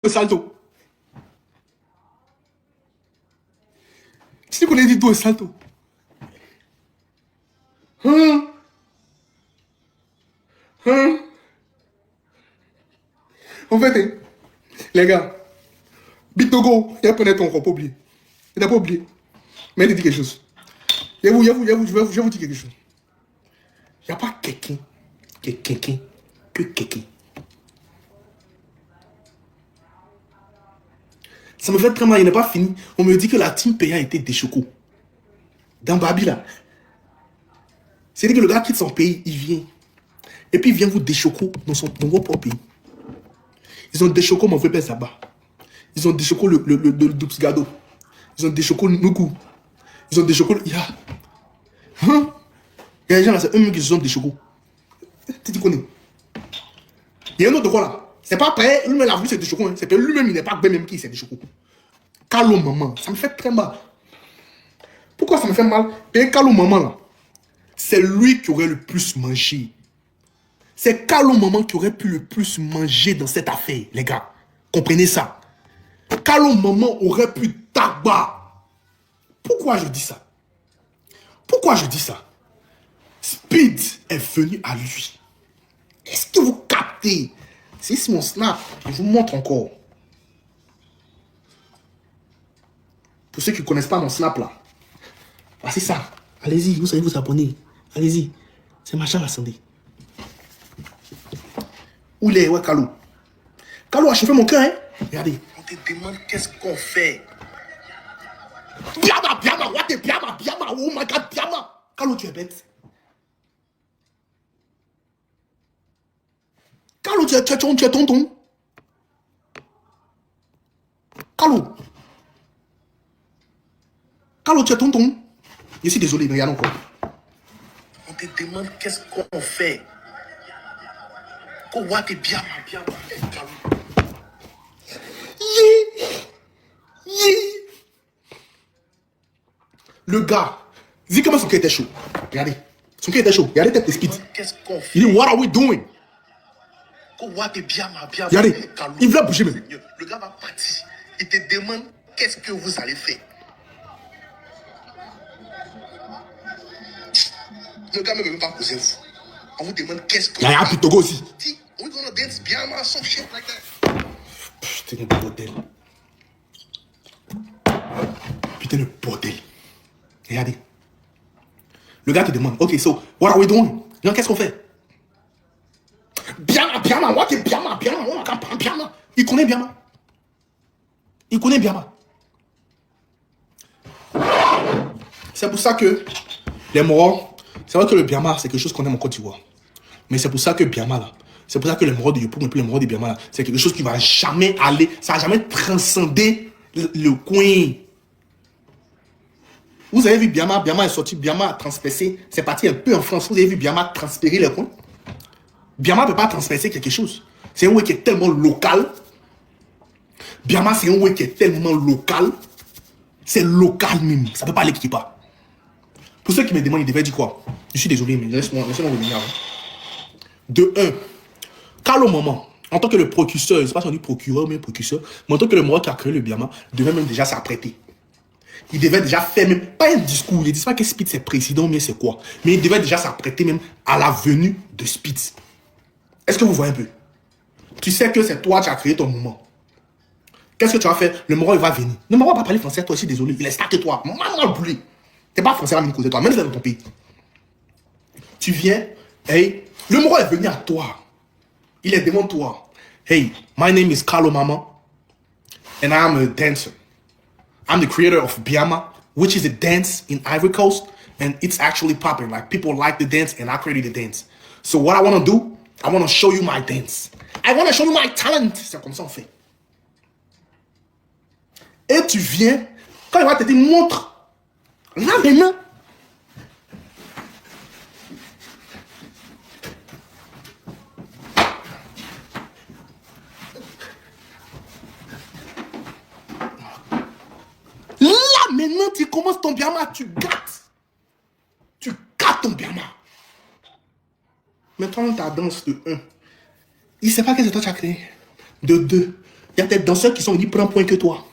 salto. Si tu connais Dito et salto. En fait, les gars, Bitogo, il a peut-être encore pas oublié. Il n'a pas oublié. Mais il dit quelque chose. Je vais vous dire quelque chose. Il n'y a pas quelqu'un que quelqu'un. Ça me fait très mal, il n'est pas fini. On me dit que la team payant était des chocos. Dans Babi là. C'est-à-dire que le gars quitte son pays, il vient. Et puis il vient vous déchoco dans votre propre pays. Ils ont déchoco mon vrai père Zaba. Ils ont déchoco le Dupsgado. Ils ont déchoco le Nuku. Ils ont déchoco le... Il y a des gens là, c'est eux-mêmes qui se sont déchoco. Tu connais. Il y a un autre quoi là. C'est pas après, lui-même la vue c'est déchoco. Hein. C'est que lui-même il n'est pas bien même qui c'est déchoco. Calo maman, ça me fait très mal. Pourquoi ça me fait mal? Et Calo maman là, c'est lui qui aurait le plus mangé. C'est Calo maman qui aurait pu le plus manger dans cette affaire, les gars. Comprenez ça. Calo maman aurait pu tabac. Pourquoi je dis ça? Pourquoi je dis ça? Speed est venu à lui. Est-ce que vous captez? C'est mon snap. Je vous montre encore. Pour ceux qui ne connaissent pas mon snap là. Ah, c'est ça. Allez-y, vous savez vous abonner. Allez-y. C'est machin la santé. Où il est, ouais, Calo? Calo a chauffé mon cœur, hein? Regardez. On te demande qu'est-ce qu'on fait. Biama, what the Biama, oh my god, Biama. Calo, tu es bête. Calo, tu es tonton. Calo, tu es tonton. Je suis désolé, mais regarde encore. On te demande qu'est-ce qu'on fait. What the Biama. Le gars, dis comment son cœur était chaud. Regardez. Son cœur était chaud. Regardez tête de Speed. Qu'est-ce qu'on fait? Il dit, what are we doing? Regardez, il veut bouger même. Le gars va partir. Il te demande qu'est-ce que vous allez faire. Le gars ne veut même pas poser vous. On vous demande qu'est-ce que... Il y a un Pitogo aussi. We're gonna dance Biama, some shit like that. Putain de bordel. Putain de bordel. Regardez. Le gars te demande, ok, so, what are we doing? Non, qu'est-ce qu'on fait? Biama, what is Biama? Biama. Il connaît Biama. C'est pour ça que les morts, c'est vrai que le Biama, c'est quelque chose qu'on aime en Côte d'Ivoire. Mais c'est pour ça que Biama, là, c'est pour ça que les morts de Yopougon et puis les morts de Biama, là, c'est quelque chose qui va jamais aller, ça va jamais transcender le coin. Vous avez vu Biama est sorti, Biama a transpercé, c'est parti un peu en France, vous avez vu Biama transpérer les coins. Biama ne peut pas transpercer quelque chose. C'est un way qui est tellement local. Biama, c'est un way qui est tellement local. C'est local même. Ça ne peut pas aller quelque part. Pour ceux qui me demandent, ils devaient dire quoi? Je suis désolé, mais laisse-moi revenir. De 1, Calo Maman, en tant que le procureur, je ne sais pas si on dit procureur, mais procureur, mais en tant que le mort qui a créé le Biama, devait même déjà s'apprêter. Il devait déjà faire même, pas un discours, il ne dit pas que Speed c'est président, mais c'est quoi. Mais il devait déjà s'apprêter même à la venue de Speed. Est-ce que vous voyez un peu? Tu sais que c'est toi qui as créé ton mouvement. Qu'est-ce que tu vas faire? Le Moro, il va venir. Le Moro va pas parler français, toi aussi, désolé. Il est stacké toi. Maman boulé. T'es pas français à la côté de toi, même dans ton pays. Tu viens, hey, le Moro est venu à toi. Il est devant toi. Hey, my name is Calo Mama, and I'm a dancer. I'm the creator of Biama, which is a dance in Ivory Coast, and it's actually popping. Like, people like the dance, and I created the dance. So what I want to do, I want to show you my dance. I want to show you my talent. C'est comme ça on fait. Et tu viens, quand il va te dire, montre. Là maintenant. Là maintenant, tu commences ton Biama, tu gâtes. Tu gâtes ton Biama. Maintenant, ta danse de 1. Il ne sait pas que c'est toi qui as créé. De 2. Il y a des danseurs qui sont venus prendre point que toi.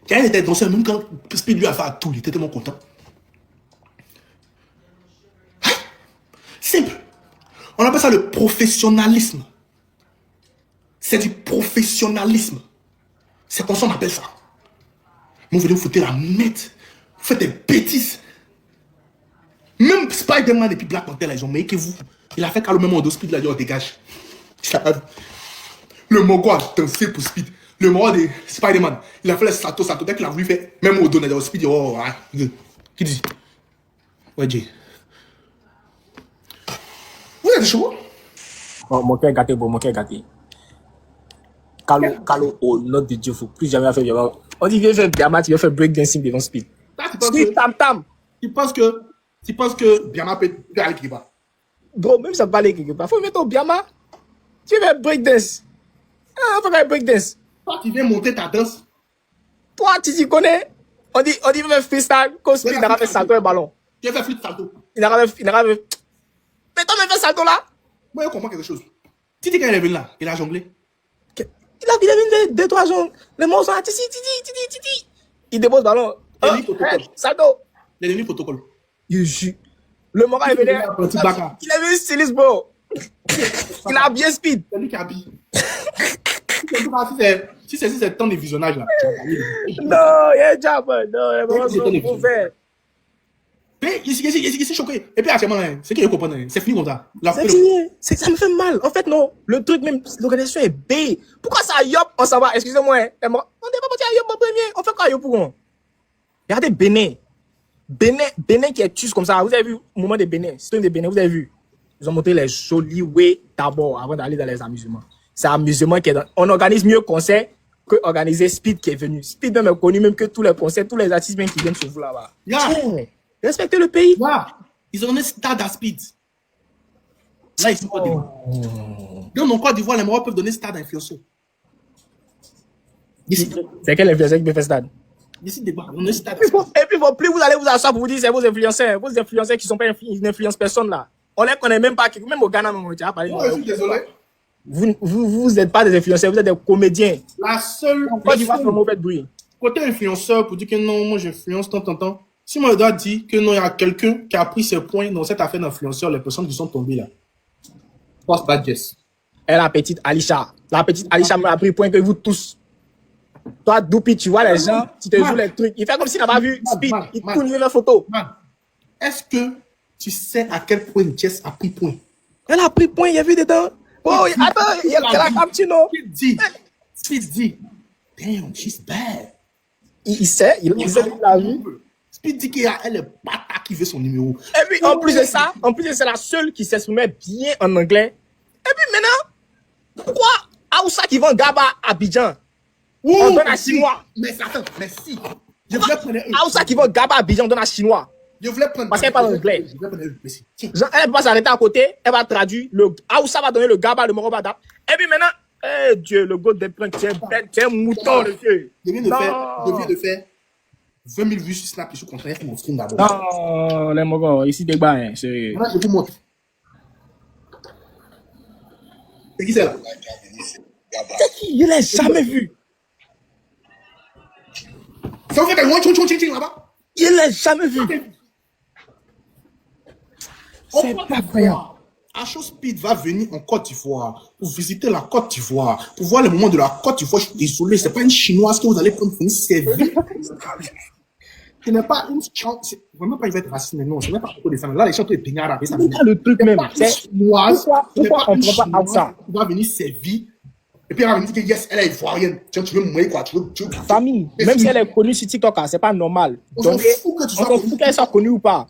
Il y a des danseurs, même quand Speed lui a fait à tout, il était tellement content. Simple. On appelle ça le professionnalisme. C'est du professionnalisme. C'est comme ça qu'on appelle ça. Mais vous venez vous foutre la merde. Vous faites des bêtises. Même Spider-Man et puis Black Panther, là, ils ont meilleur que vous. Il a fait qu'à le même moment, Speed, il a dit, on dégage. Le Mongo a dansé pour Speed. Le moment de Spider-Man, il a fait le salto. Dès qu'il a voulu faire, même au dos, il a dit, Speed, oh, ah, qui dit? Ouais, Jay. Vous êtes chaud? Oh, mon cœur gâté, bon, mon cœur gâté. Calo, au nom de Dieu, faut plus jamais faire Biama. On dit, viens faire Biama, tu viens faire breakdancing devant Speed. Speed, tam. Tu penses que Biama peut aller quelque part? Bro, même ça peut aller quelque part. Faut mettre au Biama. Tu veux faire breakdance. Ah, faut faire breakdance. Toi, tu viens monter ta danse. Toi, tu t'y connais. On dit, viens faire freestyle. Quand Speed n'a pas fait salto un ballon. Tu viens faire flip salto. Il n'a pas fait. Mais toi, même fait salto là. Moi, je comprends quelque chose. Titi, quand il est venu là, il a jonglé. Il a vu deux, trois jongles. Les mots sont là. Titi. Il dépose le ballon. Salto. Il est devenu protocole. Le moment est venu. Il a vu styliste, bro. Il a bien Speed. C'est lui qui habille. Si c'est le temps de visionnage là. Non, il y a déjà pas. Non, il faut faire. Mais il s'est choqué. Et puis actuellement, c'est qu'il comprend. C'est fini comme ça. C'est fini. Ça me fait mal. En fait, non. Le truc, même, l'organisation est B. Pourquoi ça yop? On s'en va. Excusez-moi. On n'est pas parti à yop en premier. On fait quoi à yop pour moi? Regardez Bénin. Bénin qui est tué comme ça. Vous avez vu le moment de Bénin? C'est un des Bénin. Vous avez vu? Ils ont montré les jolis way d'abord avant d'aller dans les amusements. C'est amusement qui est dans. On organise mieux concert que organiser Speed qui est venu. Speed même est connu même que tous les concerts, tous les artistes même qui viennent sur vous là-bas. Respectez le pays. Ils ont donné stade à Speed. Là, ils sont pas d'Ivoire. Dans mon Côte d'Ivoire, les Marocains peuvent donner stade à influenceurs. C'est quel influenceur qui peut faire stade? Ici, on donne stade. Et puis, plus vous allez vous asseoir pour vous dire c'est vos influenceurs qui sont pas n'influencent personne là. On les connaît même pas, même au Ghana, même au Tchad. Je suis désolé. Vous n'êtes pas des influenceurs, vous êtes des comédiens. La seule. Côte d'Ivoire fait mauvais bruit. Côté influenceur, pour dire que non, moi j'influence tant. Si moi je dois dire que non, il y a quelqu'un qui a pris ses points dans cette affaire d'influenceur, les personnes qui sont tombées là. Post bad Jess. Et la petite Alisha. La petite Alisha m'a pris point que vous tous. Toi, Doupi, tu vois les gens, tu te joues les trucs. Il fait comme s'il n'a pas vu Speed. Il tourne la photo. Est-ce que tu sais à quel point Jess a pris point? Elle a pris point, il a vu dedans. Oh, attends, il y a la capture, non? Speed dit, damn, she's bad. Il sait, il sait qu'il a vu. Speed dit qu'elle est bata qui veut son numéro. Et puis, en plus de ça, c'est la seule qui s'exprimait bien en anglais. Et puis maintenant, pourquoi Aoussa qui vend Gaba à Abidjan? On donne à Chinois. Mais attends, mais si. Je voulais prendre Aoussa qui vend Gaba à Abidjan, on donne à Chinois. Je voulais prendre. Parce qu'elle parle anglais. Je voulais prendre mais si. Genre, elle va s'arrêter à côté, elle va traduire. Aoussa va donner le Gaba, le Morobada. Et puis maintenant, Dieu, le go de prank, c'est un mouton, le vieux. Je viens de faire 20 000 vues sur Snap, je suis content de mon stream d'abord. Non, les mogos, ici, des bas, hein. Maintenant, je vous montre. C'est qui c'est là? C'est qui? Je l'ai jamais vu. Ça vous fait quelqu'un ching là-bas? Je l'ai jamais vu. C'est pas incroyable. Acho Speed va venir en Côte d'Ivoire pour visiter la Côte d'Ivoire, pour voir le moment de la Côte d'Ivoire. Je suis désolé, c'est pas une chinoise que vous allez prendre pour une servie. Ce n'est pas une chance. Vraiment pas, il va être raciste, mais non, ce n'est pas beaucoup de femmes. Là, les gens sont les arabes. C'est le truc même. C'est chinoise. Pourquoi on ne prend pas ça? Il va venir servir. Et puis elle va venir dire que yes, elle est ivoirienne. Tu veux me quoi? Tu veux. Famille, même si elle est connue sur TikTok, c'est pas normal. On s'en fout que tu sois connue. Qu'elle soit connue ou pas.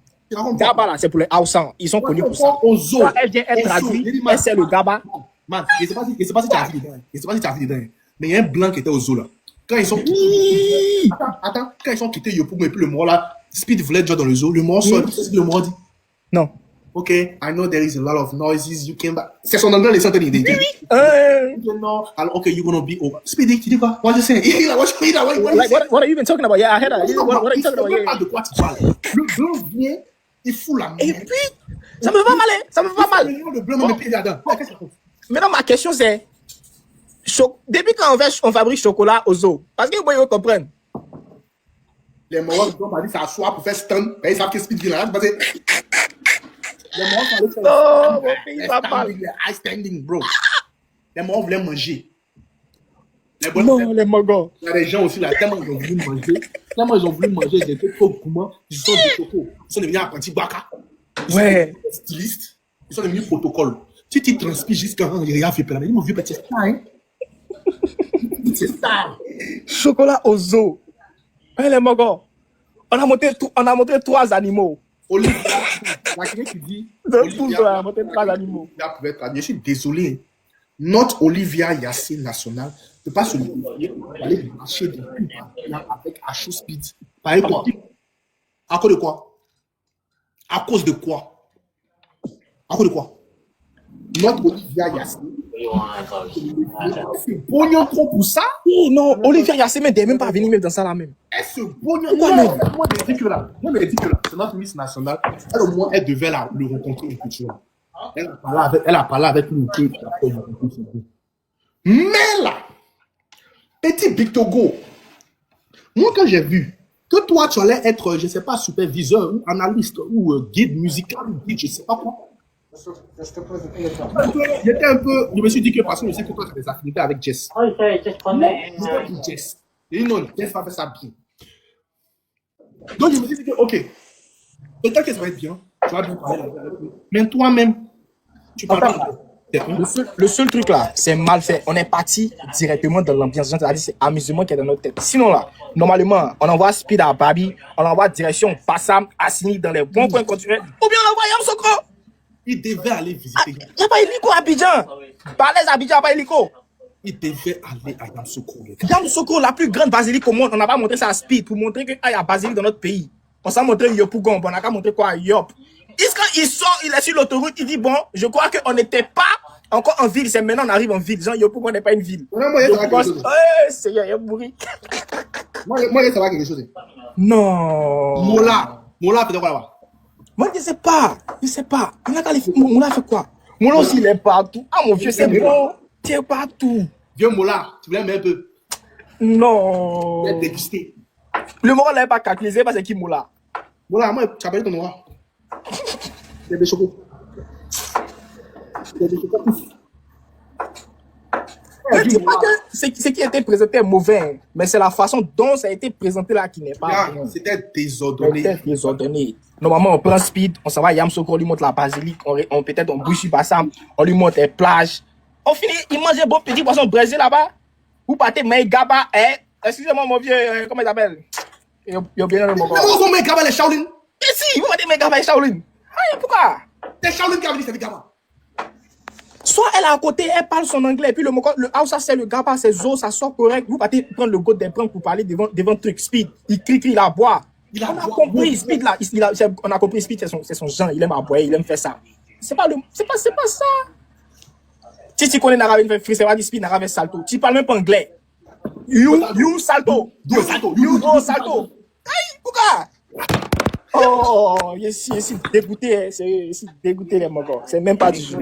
Gaba là, c'est pour les Haoussans. Ils sont connus pour ça. Quand elle vient être traduite, elle sait le Gaba. Man, je sais pas si tu as vu dedans. Je sais pas si tu as vu dedans. Mais il y a un blanc qui était au zoo là. Quand ils sont Attends, quand ils sont quittés Yopougon et puis le mort là, Speed voulait déjà dans le zoo, le mort sort, le mort dit. Non. Ok, I know there is a lot of noises, you came back. C'est son anglais, les centaines d'idées. Non, alors, ok, you're gonna be over. Speedy, tu dis quoi? What you saying? What are you even talking about? Yeah, I heard that. What are you talking about? Yeah. De quoi tu parles? Le blanc vient, il fout la merde. Et puis, ça me va mal, hein? Ça me va mal. Le blanc me met pied là-dedans. Maintenant, ma question c'est, Depuis quand on fabrique chocolat aux os? Parce que vous comprendre. Les Mohawks, ils ont dit s'asseoir pour faire stun. Ils savent que Speed vient là. Parce que les Mohawks allaient faire Oh, mon pays va mal. les high standing, bro. Les Mohawks voulaient manger. Non, les Mogos. Il y a des gens aussi là, tellement ils ont voulu manger. Tellement ils ont voulu manger, ils étaient trop gourmands. Ils sont des chocos. Ils sont devenus apprentis baka. Ouais. Ils sont stylistes. Ils sont devenus protocole. Si tu transpires jusqu'à un rien fait plein, mon vieux petit star, hein. C'est star. Chocolat aux os. Ouais, les Mogos. On a montré 3 animaux. Olivia, la quelqu'un qui dit. On a montré 3 animaux. Je suis désolé. Notre Olivia Yassine nationale ne peut pas se lever pour aller marcher de pub avec Achou Speed. Par quoi? À cause de quoi? À cause de quoi? À cause de quoi? Notre Olivia Yassine. C'est pognon trop pour ça? Oui, non, Olivia Yassine n'est même pas venu même dans ça là même. Est-ce pognon? Moi, je dis que là, c'est notre Miss nationale. Elle, au moins, elle devait le rencontrer une culture. Elle a parlé avec nous. Mais là, petit Big Togo, moi, quand j'ai vu que toi, tu allais être, je ne sais pas, superviseur ou analyste ou guide musical ou guide, je ne sais pas quoi. J'étais un peu, je me suis dit que parce que je sais que toi, tu as des affinités avec Jess. Oh, je connais. J'étais pour Jess. Et non, Jess va faire ça bien. Donc, je me suis dit que, ok, peut-être que ça va être bien. Tu vas bien parler avec lui. Mais toi-même, tu parles pas. Le seul truc là, c'est mal fait. On est parti directement dans l'ambiance. C'est amusement qui est dans notre tête. Sinon là, normalement, on envoie Speed à Babi, on envoie direction Bassam, Assini dans les bons coins continuels. Ou bien on envoie Yamsokro. Il devait aller visiter. Il n'y a pas hélico à Abidjan. Balèze à Abidjan, il n'y a pas hélico. Il devait aller à Yamsokro. Yamsokro, la plus grande basilique au monde. On n'a pas montré ça à Speed pour montrer qu'il y a basilique dans notre pays. On s'est montré Yopougon, on n'a qu'à montrer quoi à Yop. Quand il sort, il est sur l'autoroute, il dit bon, je crois qu'on n'était pas encore en ville, c'est maintenant on arrive en ville. Genre, Yopougon n'est pas une ville. Moi, C'est Yopougon. Moi, il savoir quelque chose. Non. Mola peut-être quoi là-bas? Moi, je sais pas. On a qu'à les faire. Mola fait quoi? Mola aussi, il est partout. Ah, mon vieux, c'est bon. Tu es partout. Vieux Mola, tu voulais un peu? Non. Tu es dégusté. Le Mola n'est pas calculé, parce que c'est qui Mola? Mola, moi, tu appelles ton noir. Il y a des chocos. Il y a des chocos. Je ne dis pas que ce qui a été présenté est mauvais, mais c'est la façon dont ça a été présenté là qui n'est pas bon. C'était désordonné. Normalement, on prend Speed, on s'en va à Yamsokro, on lui montre la basilique, peut-être on bouge sur Bassam, on lui montre les plages. On finit, il mange un beau petit poisson brésil là-bas. Vous partez, mais Gaba, excusez-moi mon vieux, comment il s'appelle? Il y a bien le moment. Comment on met Gaba les Shaolin? Mais si, vous partez, mais Gaba et Shaolin. Ah, pourquoi? C'est Shaolin qui a dit c'est Gaba. Soit elle est à côté, elle parle son anglais, et puis le Hausa c'est le Gaba, ses os, ça sort correct. Vous partez prendre le goût des pranks pour parler devant truc Speed. Il crie, il aboie. On a compris Speed là, on a compris Speed, c'est son genre, il aime aboyer, il aime faire ça. C'est pas ça. Si tu connais l'arabe, il fait free, c'est pas du Speed, l'arabe salto. Tu parles même pas anglais. You salto. You salto. Aïe, pourquoi? Oh, ici, dégoûté, c'est dégoûté les mogos. C'est même pas du jeu.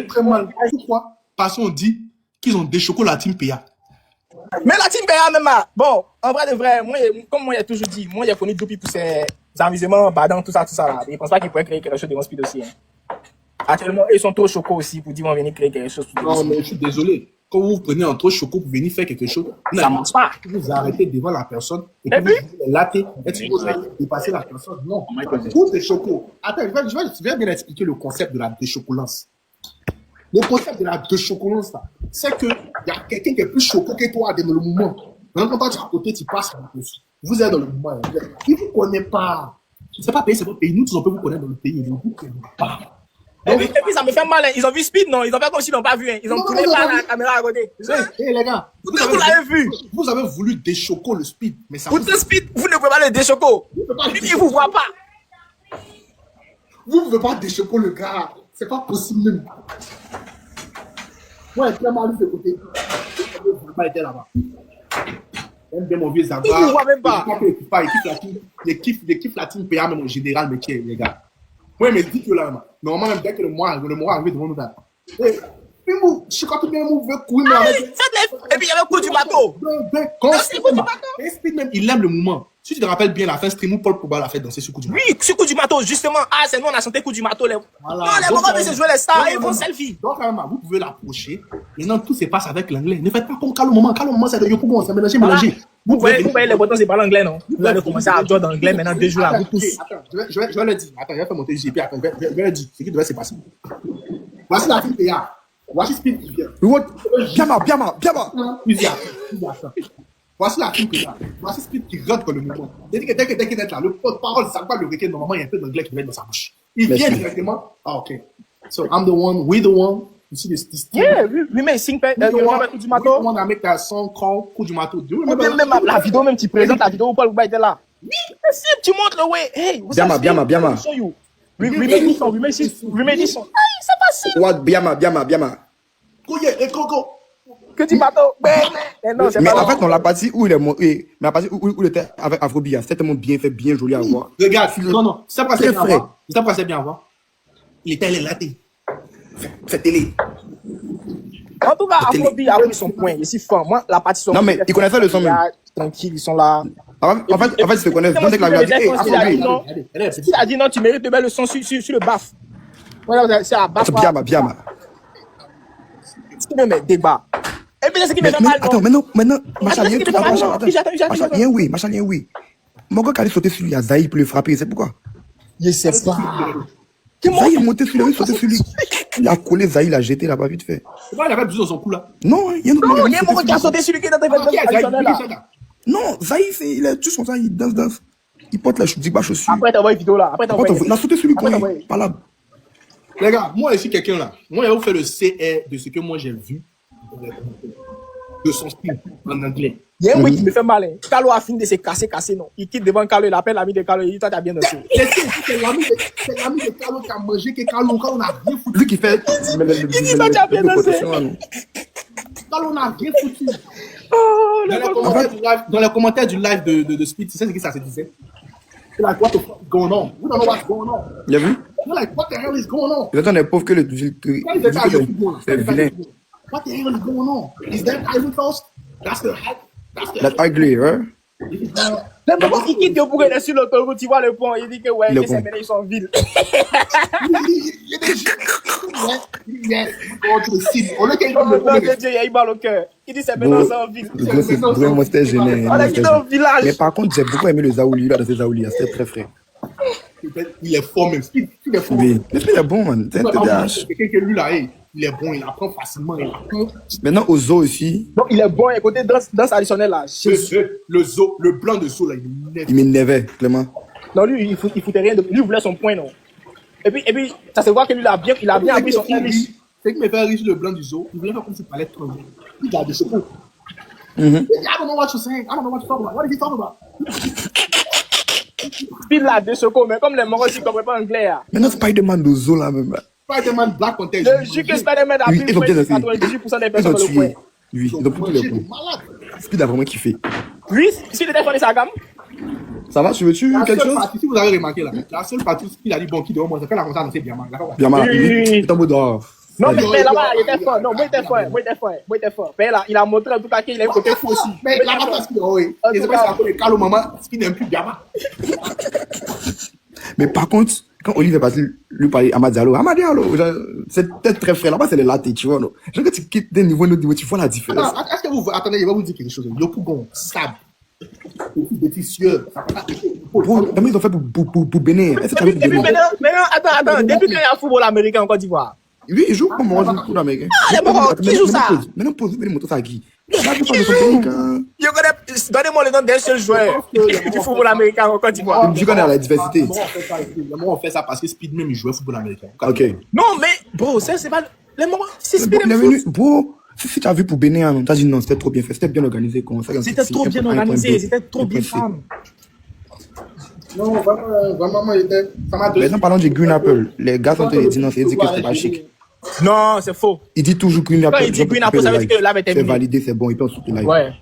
Très mal. Pourquoi? Parce qu'on dit qu'ils ont déchoqué la team PA. Mais la team PA même là. Bon, en vrai de vrai, comme moi j'ai toujours dit, moi j'ai connu Doupi pour ses amusements, badant, tout ça là. Je pense pas qu'ils pourraient créer quelque chose de Speed aussi. Hein. Actuellement, ils sont trop choqués aussi pour dire qu'on va venir créer quelque chose. Non, mais je suis désolé. Quand vous prenez un trop choco pour venir faire quelque chose, ça marche pas. Vous arrêtez devant la personne et puis vous lattez. Est-ce que vous allez dépasser la personne? Non. Tout est choco. Attends, je vais bien expliquer le concept de la déchocolance. Le concept de la déchocolance, c'est qu'il y a quelqu'un qui est plus choco que toi dans le moment. Maintenant, quand tu es à côté, tu passes. Vous êtes dans le moment. Il ne vous connaît pas. C'est pas pays, c'est votre pays. Nous tous, on peut vous connaître dans le pays. Il ne vous connaît pas. Et puis ça me fait mal, hein. Ils ont vu Speed, non? Ils ont fait comme s'ils n'ont pas vu, hein. Ils ont tourné par la caméra à côté. Hey, les gars, vous l'avez vu. Vous avez voulu déchoco le Speed, mais ça. Pour Speed, vous ne pouvez pas le déchoco. Il ne vous voit pas. Vous ne pouvez pas déchoco le gars. C'est pas possible même. Moi, clairement, lui de côté. Je pas été là-bas. J'aime bien mon vieux Zabar. Il ne voit même pas. Il kiffe la team PA même en général, mais tiens, les gars. Ouais, mais dis que là, normalement, même dès que le mois arrive devant nous, là. Puis, je sais quand bien vous veut courir, mais avec. Et puis il y avait le coup du bateau. Quand c'est le coup du bateau. Speed même, il aime le mouvement. Si tu te rappelles bien, la fin stream où Paul Pogba l'a fait danser ce coup du bateau. Oui, ce coup du bateau, justement. Ah, c'est nous, on a chanté coup du bateau. Voilà. Non, les moments où se jouer les stars, ils font selfie. Donc, carrément, vous pouvez l'approcher. Maintenant, tout se passe avec l'anglais. Ne faites pas comme Calme Moment. Calme Moment, c'est de Yopougon, c'est mélangé. Vous voyez, les botons, c'est pas l'anglais, non? Vous allez commencer à jouer d'anglais maintenant, 2 jours là, vous tous. Attends, je vais le dire. Attends, je vais faire monter le GP. Attends, je vais le dire. Ce qui devait se passer. Voici la fille PA. Voici Speed qui vient. Biama. Plusieurs. Voici la fille PA. Voici Speed qui rentre dans le mouvement. Dès qu'il est là, le porte-parole, ça va le requin. Normalement, il y a un peu d'anglais qui va être dans sa bouche. Il vient directement. Ah, ok. So, I'm the one, we the one. You see this Yeah, we may sing coup du mato. We the one that make that song called coup du mato. Do you remember? Même la vidéo, même tu présentes la vidéo où Paul Pogba était là. Oui, si tu montres le way. Hey, Biama. We made this song. Hey, c'est facile. What? Biama. Coco. Que du bateau. Non, c'est Mais pas en fait, non, la partie où il est monté, mais la partie où il était avec Afrobeat, c'était tellement bien fait, bien joli à voir. Regarde, non, ça passait bien à frais. voir. Ça passait bien à voir. Il était allé laté. Cette télé. En tout cas, Afrobeat a pris son point. Il est si fort. Moi, la partie son. Non, mais ils connaissaient le son même. Tranquille, ils sont là. En fait, ils se connaissent. Donc, la vie a dit, hey, Afrobeat. Il a dit non, tu mérites de mettre le son sur le baf. Voilà, c'est à baf. Biama. Ce qui me met débat. Et puis, c'est ce qui me fait mal. Attends, maintenant, Machal, il y a un truc avant. J'attends. Machal, il y a un oui. Mon gars, quand il est sauté sur lui, il y a Zaï pour le frapper, c'est pourquoi? Je sais pas. Zaï est monté sur lui, il est sauté sur lui. Il a collé Zaï, il a jeté là-bas vite fait. C'est pas, il avait besoin de son coup là. Non, il y a un autre Non, il y a un moment qui a sauté sur lui qui est dans tes vêtements. Non, Zaï, il a tout son temps, il danse. Il porte la chaussure. Après, t'envoies une vidéo là. Il a sauté sur lui, quoi. Pas là. Les gars, moi, ici, quelqu'un là, moi, il va vous faire le CR de ce que moi j'ai vu de son style en anglais. Il y a un oui qui me fait mal. Carlo a fini de se casser, non. Il quitte devant Carlo, il appelle l'ami de Carlo, il dit toi, t'as bien dansé. C'est l'ami de Carlo qui a mangé, que Carlo n'a rien foutu. Lui qui fait. Il dit toi, t'as bien dansé. Carlo n'a rien foutu. Dans les commentaires du live de Speed, tu sais ce que ça se disait? C'est like, what the fuck is going on? We don't know what's going on. Il a vu? You're like, what the hell is going on? Il attend des pauvres que le. C'est vilain. What the hell is going on? Is that Ivory Coast? That's the hype. That's ugly, right? Même quand il quitte pour aller sur l'autoroute, tu vois le pont, il dit que ouais, les Sénégalais ils sont en ville. On le qu'il Dieu, il a eu mal au cœur. Il dit c'est maintenant c'est en ville. Vraiment, c'était gênant. On est quitté au village. Mais par contre, j'ai beaucoup aimé le Zaouli, là, dans ces Zaouli, c'était très frais. Il est fort même. Il est fort. Oui, mais il est bon, man. C'est un TDAH. Quelqu'un que lui là, il est bon, il apprend facilement. Maintenant, au zoo aussi. Donc il est bon, écoutez, danse additionnelle là. Le zoo, le blanc de zoo là, il m'énervait, Clément. Non, lui, il foutait rien de. Lui, il voulait son point, non. Et puis, ça se voit que lui, il a bien appris son English. C'est qui me fait riche le blanc du zoo. Il voulait faire comme s'il parlait trop bien. Il garde ce coup. I don't know what you're saying. I don't know what you're talking about. What is he talking about? Speed là, 2 secondes, mais comme les Morons, ils ne comprennent pas anglais. Maintenant, Spider-Man de zoo là même. Spider-Man Black Panther. Le jus que Spider-Man a pris, 98% des personnes dans le point. Oui, ils ont pris tous les points. Speed a vraiment kiffé. Lui, si il était fondé sa gamme. Ça va, tu veux-tu quelque chose? Si vous avez remarqué là, la seule partie qu'il a dit bon qui devant moi, c'est quand la concert c'est bien mal. Biama, il est en mode non, mais là-bas, il était fort. Non, moi, il était fort. Mais là, il a montré en tout cas qu'il a un côté fou aussi. Mais la bataille, oui. Et c'est pas ça que Carlo Maman, ce qui n'aime plus Biama. Mais par contre, quand Olivier est passé lui parler Amad Diallo, c'est peut-être très frais. Là-bas, c'est les latés, tu vois. Genre, quand tu quittes d'un niveau à un autre niveau, tu vois la différence. Est-ce que vous, attendez, il va vous dire quelque chose. Yopougon, sable, des sueur. Comment ils ont fait pour Bénin? Est-ce que tu as vu Maintenant, attends. Depuis qu'il y a un football américain en Côte d'Ivoire. Oui, il joue comme moi, je joue pour l'Américain. Qui joue ça? Maintenant, pose les motos à qui? Donnez-moi le nom d'un seul joueur du football américain en Côte d'Ivoire. Je connais la diversité. On fait ça parce que Speed même, il jouait au football américain. Ok. Non, mais, bro, ça, c'est pas. Les moments. C'est Speed. Bro, si tu as vu pour Bénin, tu as dit non, c'était trop bien fait, c'était bien organisé. C'était trop bien organisé, c'était trop bien fait. Non, vraiment, ça m'a donné. Mais en parlant du Green Apple, les gars sont dit non, c'est dit que c'était pas chic. Non, c'est faux. Il dit toujours Green Apple. Quand il dit Green Apple, ça veut dire que là, c'est validé, c'est bon, il peut en soutenir live. Ouais.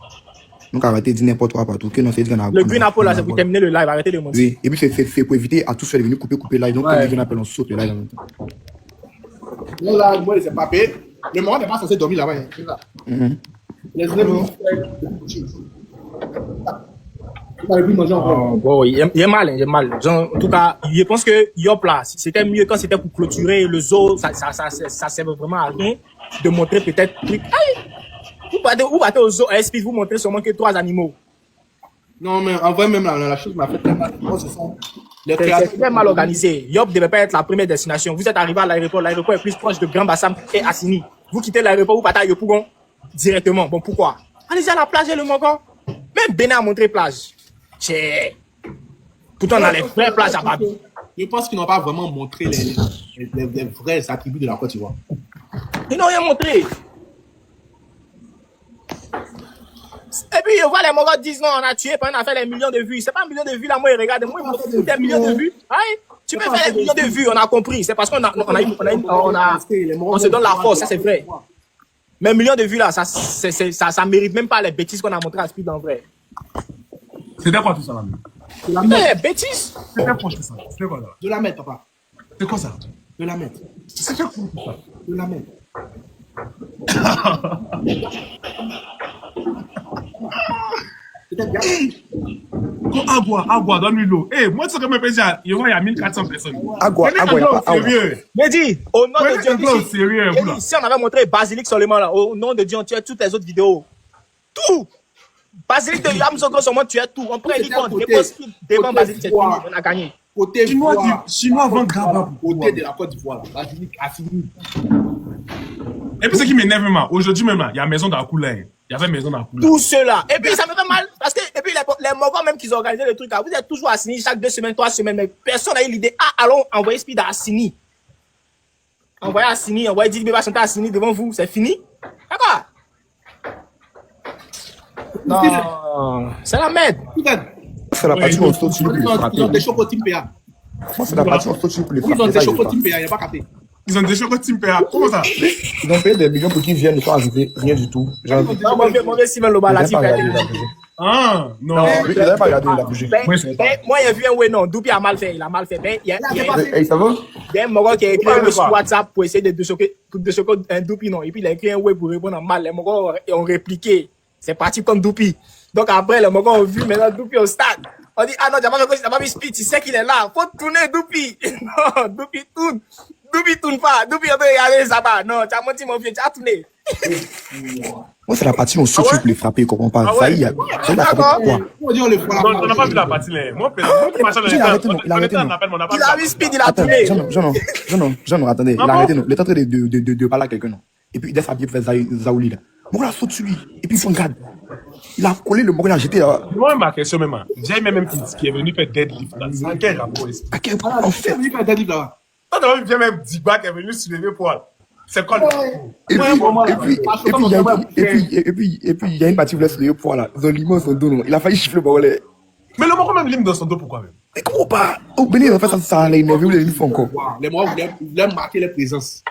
Donc, arrêtez de dire n'importe quoi partout. Que non, c'est dit qu'on a. Le Green Apple, là, c'est pour terminer le live. Arrêtez de mentir. Oui, et puis c'est pour éviter à tous faire venir couper le live. Donc, comme le Green Apple, on saute le live en même temps. Là, moi, c'est pas payé. Le moment n'est pas censé dormir là-bas. C'est ça. Les élèves Bon, il est mal, il est mal. Genre, en tout cas, je pense que Yop là, c'était mieux quand c'était pour clôturer le zoo, ça sert vraiment à rien de montrer peut-être truc. Aïe! Vous partez au zoo, SP, vous montrez seulement que 3 animaux. Non, mais en vrai, même la chose m'a fait très mal. Moi, ce sont les C'est créateurs. très mal organisé. Yop ne devait pas être la première destination. Vous êtes arrivé à l'aéroport est plus proche de Grand Bassam et Assini. Vous quittez l'aéroport, vous partez à Yopougon directement. Bon, pourquoi? Allez-y à la plage et le Mogon. Même Bénin a montré plage. Pourtant, on a les vraies plages à Babi. Je pense qu'ils n'ont pas vraiment montré les vrais attributs de la Côte d'Ivoire. Ils n'ont rien montré. Et puis, je vois les Mogos disent non, on a tué, on a fait les millions de vues. C'est pas un million de vues là, moi, regarde, moi, il faut des millions de vues. Aïe, tu peux faire des millions de vues, on a compris. C'est parce qu'on on se donne la force, ça c'est vrai. Mais millions de vues là, ça mérite même pas les bêtises qu'on a montrées à Speed en vrai. C'était quoi tout ça là? Mais bêtises? C'était quoi tout ça? C'était quoi là? De la mettre, papa. C'est quoi ça? De la mettre. C'était quoi tout ça? De la mettre. C'était bien. Agua, donne-lui l'eau. Eh, moi, tu sais que mes pays, il y a 1400 personnes. Agua, Prenez un agua, gars au sérieux. Mais dis, au nom de Prenez un gars au Dieu, sérieux, vous là. si on avait montré Basilic seulement là, au nom de Dieu, on tuait toutes les autres vidéos. Tout! Basilic de Yamzoko seulement tuait tout. On prend une icône, dépose Speed devant Basilic, c'est fini, on a gagné. Côté Chinois vendent grave. côté de la Côte d'Ivoire, la Basilique a fini. Et puis, ce qui m'énerve même, aujourd'hui même, là, il y a maison dans la couleur. Il y avait maison dans la couleur. Tout cela. Et puis ça me fait mal. Parce que, et puis les Mogos même qui ont organisé le truc là, vous êtes toujours assigné chaque 2 semaines, 3 semaines, mais personne n'a eu l'idée. Ah, allons envoyer Speed à Assini. Envoyer Assini, envoyer Didi Beba chanter à Assini devant vous, c'est fini. D'accord? Non, c'est la merde. C'est la partie où on saute sur lui pour le frapper. Ils ont des chocos Team PA. Moi, c'est la partie où on saute sur lui pour le Ils ont frapper. des Ça, chocos il Team est pas. PA, il n'y a pas capté. Ils ont des chocolats Team PA. Comment ça? Ils ont payé des millions pour qu'ils viennent, ils sont arrivés, rien du tout. Genre, Non, mauvais Simon Loba, ils la n'avaient team pas a regardé, été- il a bougé. Ah, non. Ils n'avaient pas regardé, il a bougé. Moi, j'ai vu un ouais, non, Doupi a mal fait, il a mal fait. Ben, il y a Et ça va? un Mogo qui a écrit un Ouais, ouais sur quoi? WhatsApp pour essayer de choquer un Doupi, non. Et puis, il a écrit un ouais pour répondre en mal. Les Mogos ont répliqué. C'est parti comme Doupi. Donc, après, les Mogos ont vu maintenant Doupi au stade. On dit, ah non, t'as pas mis Speed, tu sais qu'il est là. Faut tourner Doupi. Non, Doupi tourne. Doupi tourne pas. Doupi, on peut regarder ça bas. Non, tu as menti, mon vieux, tu as tourné. Moi, c'est la partie où on saute sur lui pour les frapper, il comprend pas. Ça y est, ça y est, D'accord. quoi? On dit on le fera. Non, on n'a pas vu la partie là. Moi, machin, Il a arrêté, non, il a arrêté, non. Il a vu Speed, il a Attends, tourné. Jean, attendez, il Ah a bon? arrêté, non. Il est en train de parler à quelqu'un, non. Et puis, il laisse habiller pour faire Zaouli, là. Mon gars saute sur lui. Et puis, il fait un garde. Il a collé le mot, il a jeté, là. Moi, ma question même, j'ai même qui est venu faire deadlift là. C'est à quel rapport est-ce que? À quel point, en fait. Il fait un deadlift là-bas. Toi, t'as même même Diba qui est venu soulever poil. C'est quoi le rapport? Et puis, il y a une partie où il laisse le poids, là. Ils ont limé son dos, non. Il a failli chiffler, bon, ouais. Mais le mot même lime dans son dos, pourquoi même? Mais comment pas? Oh, Béni, en fait, ça l'a énervé, ou les font encore. Les Mohawks voulaient marquer leur présence.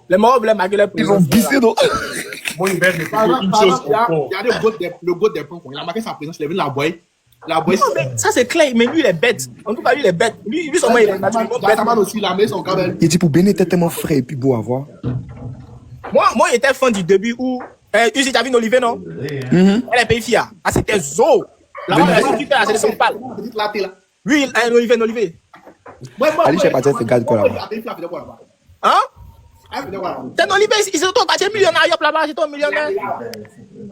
Les Mogos voulaient marquer leur Ils ont présence. glissé, non. Moi, il merde, mais Par exemple, une chose il y a encore. le goût des points. Il a marqué sa présence, il est venu la boy. La boy, Non, mais ça c'est clair, mais lui il est bête. En tout cas, lui il est bête. Lui seulement il est naturellement bête. Ataman aussi, il a mis son câble. Il dit pour Béni, était tellement frais et puis beau à voir. Moi, j'étais fan du début où. Uzi, t'as vu Nolivé, non? Elle est payée fia. Ah, c'était Zo. Là-bas, elle a super, c'est son pal. Petite latte là. Oui, Nolivé. Ali, je sais pas, c'est garde quoi là-bas. Hein? C'est Nolivé, ils sont tous partis millionnaires là-bas, c'est ton millionnaire.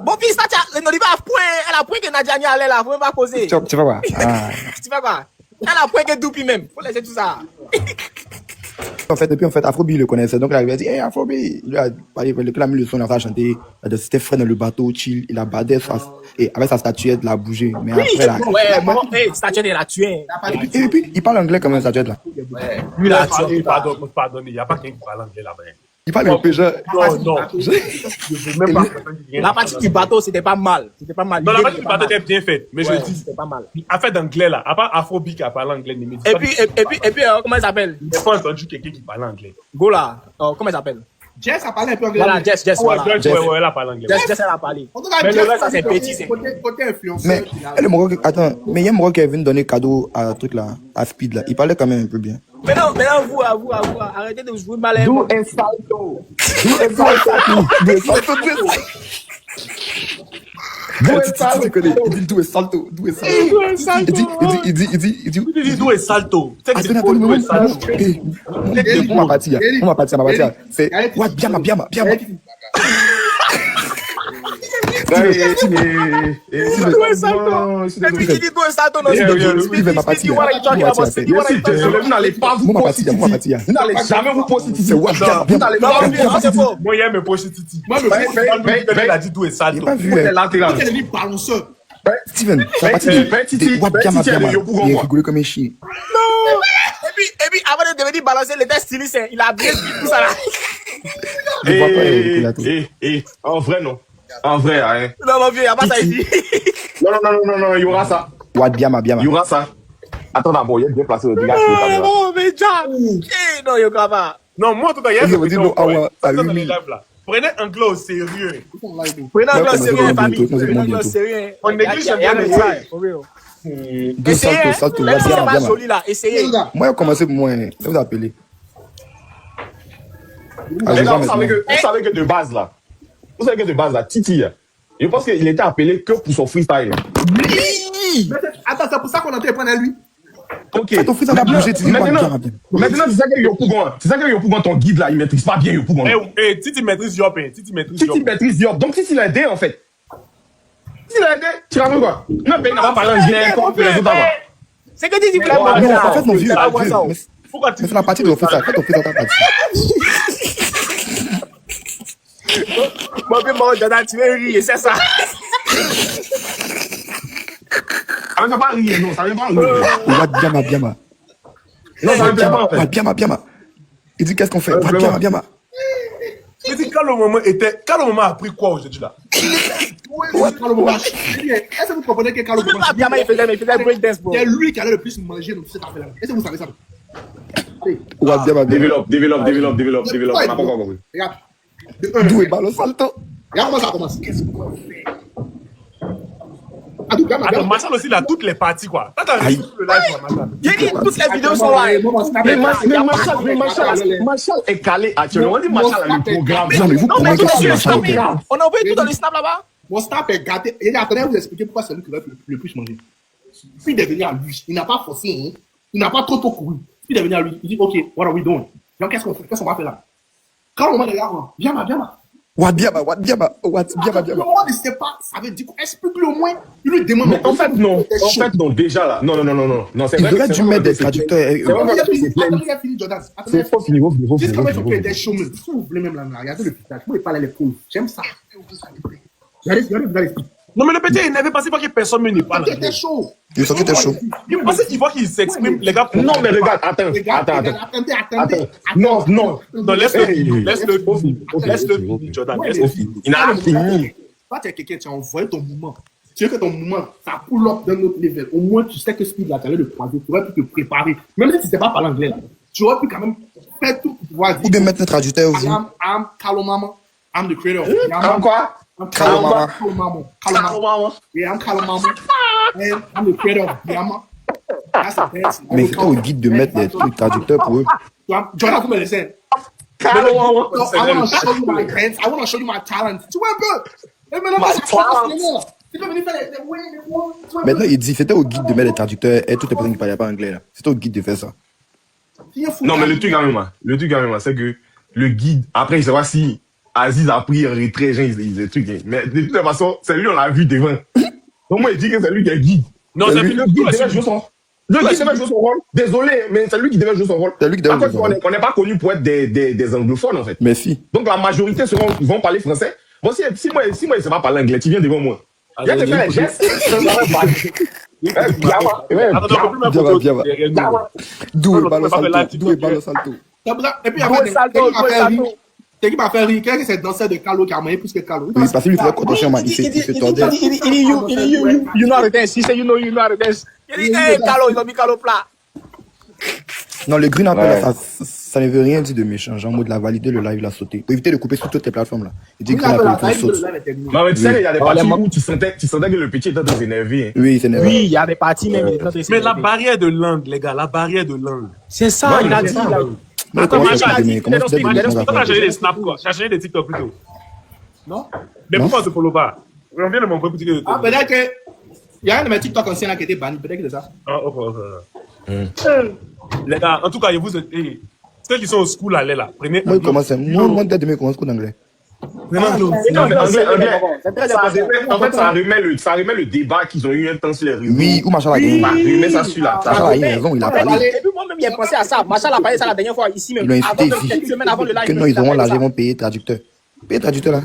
Bon, fils, Nolivé a point, elle a point que Nadjani allait là, faut même pas causer. Tu vas voir. Ah. Tu fais quoi? Elle a point que Doupi même. Faut laisser tout ça. En fait, depuis, Afrobi le connaissait. Donc, il avait dit, hey, Afrobi. Il lui a parlé, il a mis le son, il a chanté. C'était frais dans le bateau, chill. Il a badé et avec sa statuette, il a bougé. Mais Oui, après, là. ouais, bon, statue, il a tué. Et puis, il parle anglais comme un statuette, là. Lui, il a tué. Pardon, il n'y a pas quelqu'un qui parle anglais là-bas. Il parle un peu, genre. Non. Je ne veux même pas. La partie du bateau, c'était pas mal. C'était pas mal. Non, la L'idée partie du était pas bateau mal. était bien faite. Mais je Ouais, dis, c'était pas mal. affaire d'anglais là, à part Afrobeat qui a parlé anglais, ne me dis Et pas. puis, comment il s'appelle? Je n'ai pas entendu quelqu'un qui parle anglais. Gola, comment il s'appelle? Jess a parlé un peu anglais. Voilà, Jess, Ouais, voilà. ouais, elle a parlé anglais. Jess, elle a parlé. En tout cas, Mais le Jess, reste, ça, c'est petit, c'est- Côté influenceur. Mais elle est Marocain. Attends, mais il y a un Marocain qui est venu donner cadeau à un truc là, à Speed là. Il parlait quand même un peu bien. Maintenant, vous, arrêtez de vous jouer mal. Do un salto. Tu connais, il dit d'où est salto, d'où est salto. Il dit. Il dit d'où est Salto. Tu sais que c'est Attends, quoi, d'où est attends, Salto. on va partir. C'est what Biama. D'où est Salto? Et puis qui dit d'où est Salto? Non, c'est Steven m'a parti. What are you talking about? Stevie, what are you talking about? Vous n'allez pas vous Moi poster. m'a parti. Vous n'allez jamais vous poster. C'est what Biama. Non, c'est faux. Moi, il y a mes poches titi. Moi, Il a dit d'où est J'ai Salto. pas vu. Vous êtes latéral. elle dit balanceur. Steven, ça parti de what Biama. Il a rigolé comme un chien. Et puis, avant de devenir balancer, il était styliste. Il a bien dit tout ça là. Je vois pas, il a rigolé à tout. En vrai, non. En vrai, hein. Non, mon vieux, il n'y a pas ça ici. Non, il y aura ça. What Biama. Il y aura ça. Attends d'abord, il est bien placé le dégât sur le caméra. Oh, mais Jack. Non, il y a pas. Non, moi, en tout cas, il y a Ok, on dit non, ah ouais, ça à dans les 8000. lives là. Prenez un glas au sérieux. Prenez un Ouais, glas on sérieux, va famille. bientôt, Prenez un glas bientôt. sérieux. On néglige un Il y a peu des les try, for real. Deux Essayez, salto, même si c'est what pas Biama. joli là, essayez. Moi, j'ai commencé pour moi, je vous appeler. Ah, Les gars, je vous savez que de base là, Titi, je pense qu'il était appelé que pour son freestyle. Attends, c'est pour ça qu'on est en train de prendre à lui. Ok. ton fils a bougé, tu dis what Biama. Maintenant, c'est ça que Yopougon, ton guide là, il maîtrise pas bien Yopougon. Titi maîtrise Yop, hein. Titi maîtrise Titi Yop. maîtrise Yop. Donc, Titi l'a aidé en fait. Titi l'a aidé, tu vas voir quoi? Non, mais il n'a pas parlé anglais comme les autres avant. C'est que tu dis Non, Non, en fait, mon vieux, mais Pourquoi tu c'est la partie de l'office, fais ton fils dans ta partie. Mon vieux, mon Jordan, tu veux rire, c'est ça. Ah, mais ça va pas rire, non, ça vient pas rire. What Biama. Non, ça vient pas en fait. What Biama. Il dit qu'est-ce qu'on fait? What Biama. Je dis, quand le moment a pris quoi aujourd'hui là? Carlo Bomache. Est-ce que vous comprenez que Carlo Bomache, Il faisait breakdance, bro. c'est lui qui allait le plus manger dans cette affaire-là? Est-ce que vous savez ça? What Biama. Développe. On n'a pas encore compris. Regarde. D'où est ballon salto? Regarde comment ça commence. Qu'est-ce qu'on fait? Ah, donc, Attends, Machal aussi, il a toutes les parties quoi. T'as Aïe. vu le live quoi, Machal? J'ai dit, toutes les vidéos sont là. Mais Machal est calé actuellement. On dit Machal a le programme. Non, mais vous, Non, comment mais que tout c'est est machin? snap. On a envoyé tout dans le snap là-bas. Mon snap est gâté. Et attendez, vous expliquer pourquoi c'est lui qui va le plus manger. Puis il est venu à lui. Il n'a pas forcé, hein. Il n'a pas trop couru. Puis il est venu à lui. Il dit, OK, what are we doing? Donc, qu'est-ce qu'on fait? Qu'est-ce qu'on va faire là? Quand on va regarder, viens là. What Biama. Le moment ne sait pas, ça veut dire quoi? Explique-le au moins. Il lui demande. Mais en fait, non. Déjà là. Non. C'est Il vrai aurait que dû c'est mettre des vrai. traducteurs. Il a fini, Jordan. C'est faut finir. Juste comment il faut qu'il y ait des chômeurs. Si vous voulez même là, regardez le putain. Vous voulez parler les pauvres. J'aime ça. Regardez, vous allez expliquer. Non, mais le petit est énervé parce que personne ne n'est pas là. C'était chaud. Il est sorti, t'es chaud. Parce qu'il voit qu'il s'exprime, les gars. Non, mais regarde, attends. Attendez. Non. Non, laisse-le finir, Jordan. Laisse-le finir. Il n'a pas fini. Toi, tu es quelqu'un, tu as envoyé ton mouvement. Tu veux que ton mouvement, ça pull up d'un autre level. Au moins, tu sais que Speed là, tu allais le croiser. Tu aurais pu te préparer. Même si tu ne sais pas parler anglais là. Tu aurais pu quand même faire tout pour pouvoir dire. Ou bien mettre un traducteur aussi. I'm Carlo Mama. I'm the creator. Comme quoi? I'm Carlo Mama. Yeah, I'm Carlo Mama. And I'm the creator of Yama. That's the best. Mais c'était au guide de mettre des trucs traducteurs pour eux. Jordan, vous me laissez. So, I want to show you my hands. I want to show you my talent. Tu vois un peu? Tu peux venir faire les wins. Maintenant, il dit c'était au guide de mettre des traducteurs et toutes les personnes qui ne parlaient pas anglais là. C'était au guide de faire ça. Non, mais le truc quand même, c'est que le guide, après, je sais pas si Aziz a pris un retrait, genre, des trucs. Mais de toute façon, c'est lui, on l'a vu devant. Donc, moi, il dit que c'est lui qui est guide. Non, C'est c'est lui, le guide devait jouer son rôle. Le guide devait jouer son rôle. Désolé, mais c'est lui qui devait jouer son rôle. C'est lui qui devait jouer son rôle. On n'est pas connu pour être des anglophones, en fait. Mais si. Donc, la majorité vont parler français. Bon, si moi, il ne sait pas parler anglais, tu viens devant moi. Il y a des faire les gestes. D'où est ballon salto? Et puis, après, c'est qui m'a fait rire. Quel est ce danseur de Carlo qui a moyen plus que Carlo? Oui, parce qu'il lui faisait contention, man. Il se tordait. You know how to dance. He said, you know how to dance. Il dit, hey, Carlo, ils ont mis Carlo plat. Non, le green appelle ça. Ça ne veut rien dire de méchant. Genre, en mode, la valider le live, la sauter. Pour éviter de couper sur toutes les plateformes, là. Il dit que la saute. Non, mais tu sais, il y a des parties où tu sentais que le petit était très énervé. Oui, c'est énervé. Oui, il y a des parties même. Il est en train de Mais la s'énerver. barrière de langue, les gars, la barrière de langue. C'est ça, il a dit. là. Mais Attends, comment mais ça il a se dit, dit, comment il est ça se dans dit, ce- comment Toi, ça t'as se changé dit? des snaps, quoi. T'as changé des TikTok plutôt. Non? Mais Non. pourquoi on se follow pas? On vient de mon petit de Ah, peut-être que. Il y a un de mes TikTok anciens là qui était banni. Peut-être que c'est ça. Ah, ok. Les gars, en tout cas, vous êtes. Ceux qui sont au school, allez là. Prenez. Moi, comment ça? Moi, dès demain, comment en anglais? Non, mais anglais, C'est très ça important. remet, en fait, ça remet le débat qu'ils ont eu un temps sur les réseaux. Oui, ou Machala a gagné. Ça remet ça sur la Machala a eu raison, il a parlé. Et puis moi-même, j'ai pensé à ça. Machin a parlé ça la dernière fois ici même. Ils l'ont Avant incité de- ici. quelques semaines avant le live. Que non, ils auront l'argent, ils vont payer traducteur. Payer traducteur, là.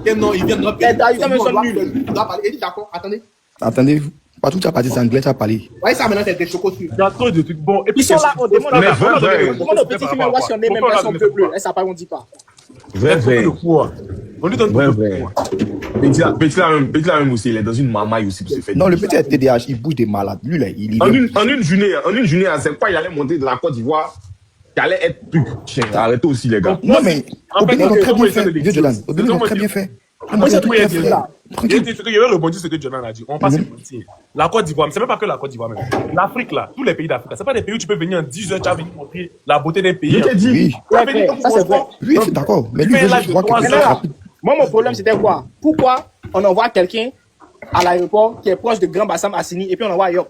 Et non, il vient de notre pays. Les traducteurs même sont nuls. Il doit parler. Il dit d'accord, attendez. Attendez, partout tu as parlé, c'est anglais, tu as parlé. Ouais, ça maintenant, c'est des chocos sur. Il y a trop de trucs. Bon, et puis Ils sont là, on demande Mais vrai. on demande aux petits filles, what's your name, même elles sont peu bleues. Elles savent pas, on dit pas. Vrai, vrai. On lui donne Vrai, trop de vrai. poids. Petit là même aussi, il est dans une mamaille aussi pour se faire. Non, le petit a TDAH, il bouge des malades. Lui, là, il En une journée, c'est quoi, il allait monter de la Côte d'Ivoire, il allait être plus. Arrêtez aussi, les gars. Non, mais En au fait, Bénin, ils ont ok, très comment bien ils sont fait. des Vieux Jordan, victimes. au Bénin, ils ont Comment très ils- bien fait. Moi, Ils ont c'est tout tout bien bien. fait. Il y Tranquille. avait rebondi sur ce que Jonathan a dit. On passe se mentir. La Côte d'Ivoire, mais c'est même pas que la Côte d'Ivoire même. L'Afrique là, tous les pays d'Afrique, c'est pas des pays où tu peux venir en 10 heures, tu vas venir montrer la beauté d'un pays. Je t'ai dit. Oui, Tu vas venir Ça, c'est vrai. oui, c'est d'accord. Mais lui, Mais il là, veut juste voir je quelque crois chose que- de rapide. Moi, mon problème, c'était quoi? Pourquoi on envoie quelqu'un à l'aéroport qui est proche de Grand Bassam Assini et puis on envoie à Yop?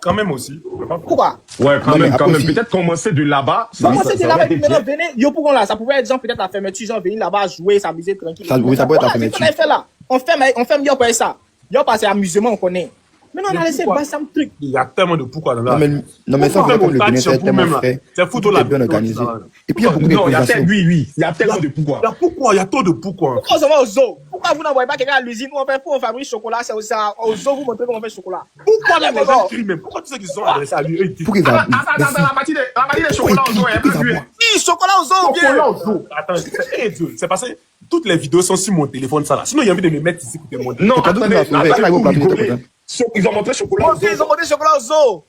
Quand même aussi. Pourquoi? Ouais, quand Non, mais même, après aussi- Peut-être commencer de là-bas. Comment c'était là-bas? aurait été Maintenant, bien. venez, Yo Pougon là, ça pouvait être genre peut-être la fermeture, genre venir là-bas jouer, s'amuser tranquille. Ça- oui, ça peut être la Voilà, fermeture. c'est ce qu'on avait fait là. On ferme Yop et ça. Yop, c'est amusement, on connaît. Maintenant, on a Mais laissé pourquoi? Bassam truc. Il y a tellement de pourquoi dans Non, là. mais ça, Pourquoi c'est comme le même au Bénin, stade, c'est tellement vous-même, là, frais. c'est foutre Tout la est bien vie, organisé. ça, là. Et puis, il y a beaucoup Non, il y a d'improvisation. peut-être, oui. Il y a tellement de pourquoi. Il y a pourquoi? Il y a trop de pourquoi. Pourquoi on s'en va au zoo? Pourquoi vous n'envoyez pas quelqu'un à l'usine où on fait pour on fabrique chocolat? C'est aussi au zoo, vous montrez comment on fait chocolat. Pourquoi même les gens d'accord. crient même? Pourquoi tous ceux qui se sont adressés à lui, eux, ils disent Pour qu'ils Attends, aient. la partie des chocolats au zoo, elle est plus vue. Oui, chocolat au zoo, bien. Attends, c'est parce que toutes les vidéos sont sur mon téléphone, ça là. Sinon, il y a envie de me mettre ici pour te montrer. Non, Et quand attendez, on va trouver, quand on va attendez, trouver, attendez. Ils ont montré chocolat au Ok, zoo. ils ont monté chocolat au zoo.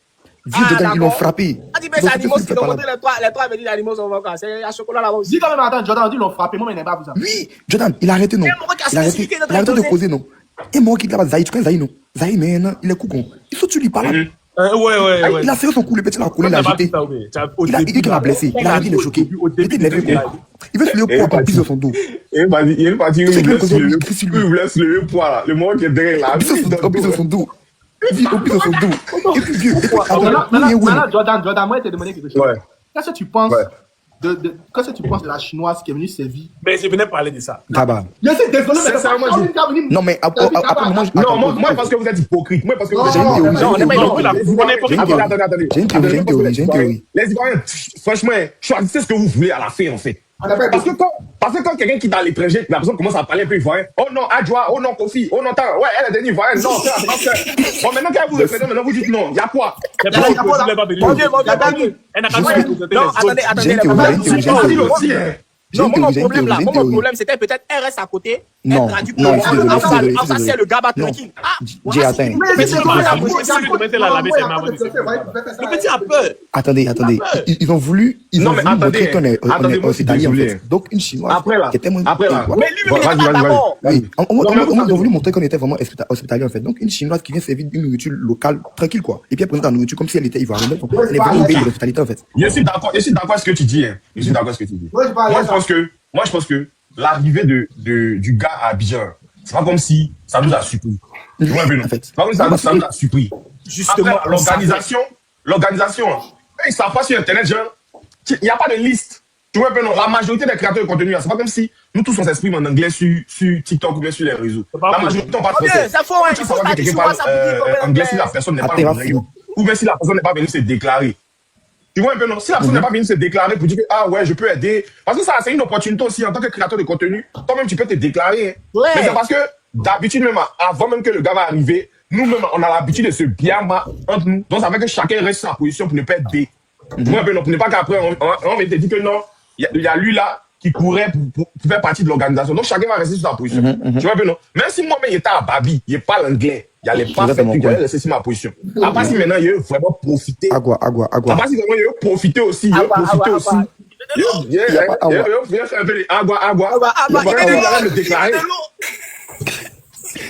Vieux Jordan, ils l'ont d'accord. frappé. Ah, dis, mais Ils ont c'est fait animaux ce qui que ont tu monté les trois vedettes d'animaux au volcan. C'est un chocolat là-bas aussi. Dis quand même, attends, Jordan, dit, ils l'ont frappé. Moi, mais il n'est pas pour ça. Oui, Jordan, il a arrêté, non. Mais mon gars, Il a arrêté. c'est Il a arrêté de poser. poser, non. Et moi, qui là-bas, Zahid, tu connais Zahid, non. Zahid, mais non, il est coucon. Il saute sur lui par là. Ouais. Il a serré son cou, le petit l'a collé, il l'a jeté. Il a dit qu'il l'a blessé. Il a dit qu'il est choqué. Il était nerveux. Il veut se lever pour qu'on pisse sur son dos. Il y a une partie où C'est il que laisse le le crie sur lui. où il laisse le poids là. Le moment qui est derrière là. On pisse sur son dos. On pisse sur son dos. Et puis, vieux. Maintenant, Jordan, moi, je t'ai demandé quelque chose. Ouais. Qu'est-ce que tu penses Ouais. qu'est-ce que tu penses de la chinoise qui est venue servir? Mais je venais parler de ça. Tabac. Je sais, désolé, mais Sincèrement, je... Non, mais après, moi, Non, moi parce que vous êtes hypocrite. Moi parce que vous êtes J'ai une théorie. Non, on n'est pas Non, hypocrite. on est pas Attendez. J'ai une théorie. Les Ivoiriens, franchement, choisissez ce que vous voulez à la fin, en fait. Parce que quand quelqu'un qui est à l'étranger, la personne commence à parler un peu ivoirien, oh non, Adjoa, oh non, Kofi, oh non, Tara, ouais, elle est devenue ivoirienne, non, fais attention. Bon, maintenant qu'elle vous le fait, maintenant vous dites non, il y a quoi? C'est pas que je voulais pas venir. Mon Dieu, elle n'a pas Je suis- dit. Non, attendez, J'ai une théorie, j'ai une théorie. aussi, hein. Non, moi, mon J'ai une problème là, théorie, moi, j'ai une mon théorie. problème, c'était peut-être elle reste à côté, Non, elle traduit non, je suis désolé, je suis désolé, je suis ça, c'est désolé. le gabat Non. tranquille. Ah, J'ai atteint. Le petit a peur. Attendez. Ils ont voulu Non, mais montrer qu'on est attendez, moi, je suis hospitalier, en désolé. fait. Donc, une chinoise Après, là. qui était moins... Après, là. Ouais. mais lui, il Vas-y, est pas vas-y. d'abord. Oui, on Non, mais a voulu montrer qu'on était vraiment hospitalier en fait. Donc une chinoise qui vient servir une nourriture locale, tranquille quoi. Et puis elle présente la nourriture comme si elle était ivoirienne. Donc, elle est vraiment au pays de l'hospitalité en fait. Je suis d'accord avec ce que tu dis, hein. Je suis d'accord avec ce que tu dis. Ouais, je parle Moi, à je pense que l'arrivée du gars à Abidjan, c'est pas comme si ça nous a surpris. Tu vois un peu, non? En fait. C'est pas comme si ça nous a surpris. Justement, Après, l'organisation, ils savent pas sur Internet, genre, il n'y a pas de liste. Tu vois un peu, non? La majorité des créateurs de contenu, c'est pas comme si nous tous on s'exprime en anglais sur TikTok ou bien sur les réseaux. pas La faux. majorité on parle Ok, français. c'est faux, hein. Tu Il sais faut pas pas que dire quelqu'un souvent ça parle vous dit anglais si la personne n'est pas Atterra venue. fou. Ou bien si la personne n'est pas venue se déclarer. Tu vois un peu, non? Si la personne n'est pas venue se déclarer pour dire que, ah ouais, je peux aider. Parce que ça, c'est une opportunité aussi en tant que créateur de contenu. Toi-même, tu peux te déclarer. Hein. Ouais. Mais c'est parce que, d'habitude, même avant même que le gars va arriver, nous-mêmes, on a l'habitude de se bien entre nous. Donc, ça fait que chacun reste sur sa position pour ne pas être B. Tu vois un peu, non? Pour ne pas qu'après, on va te dire que non, il y a lui là qui couraient pour faire partie de l'organisation. Donc, chacun va rester sur sa position. Tu vois un peu, non? Même si moi-même, il était à Babi, il parle anglais, il n'allait pas faire truc, il allait rester sur ma position. À part si maintenant, il a vraiment profité. À Agua. part si vraiment, il a profité aussi. Il a profité aussi. Il a fait un peu les agua. Il va me déclarer.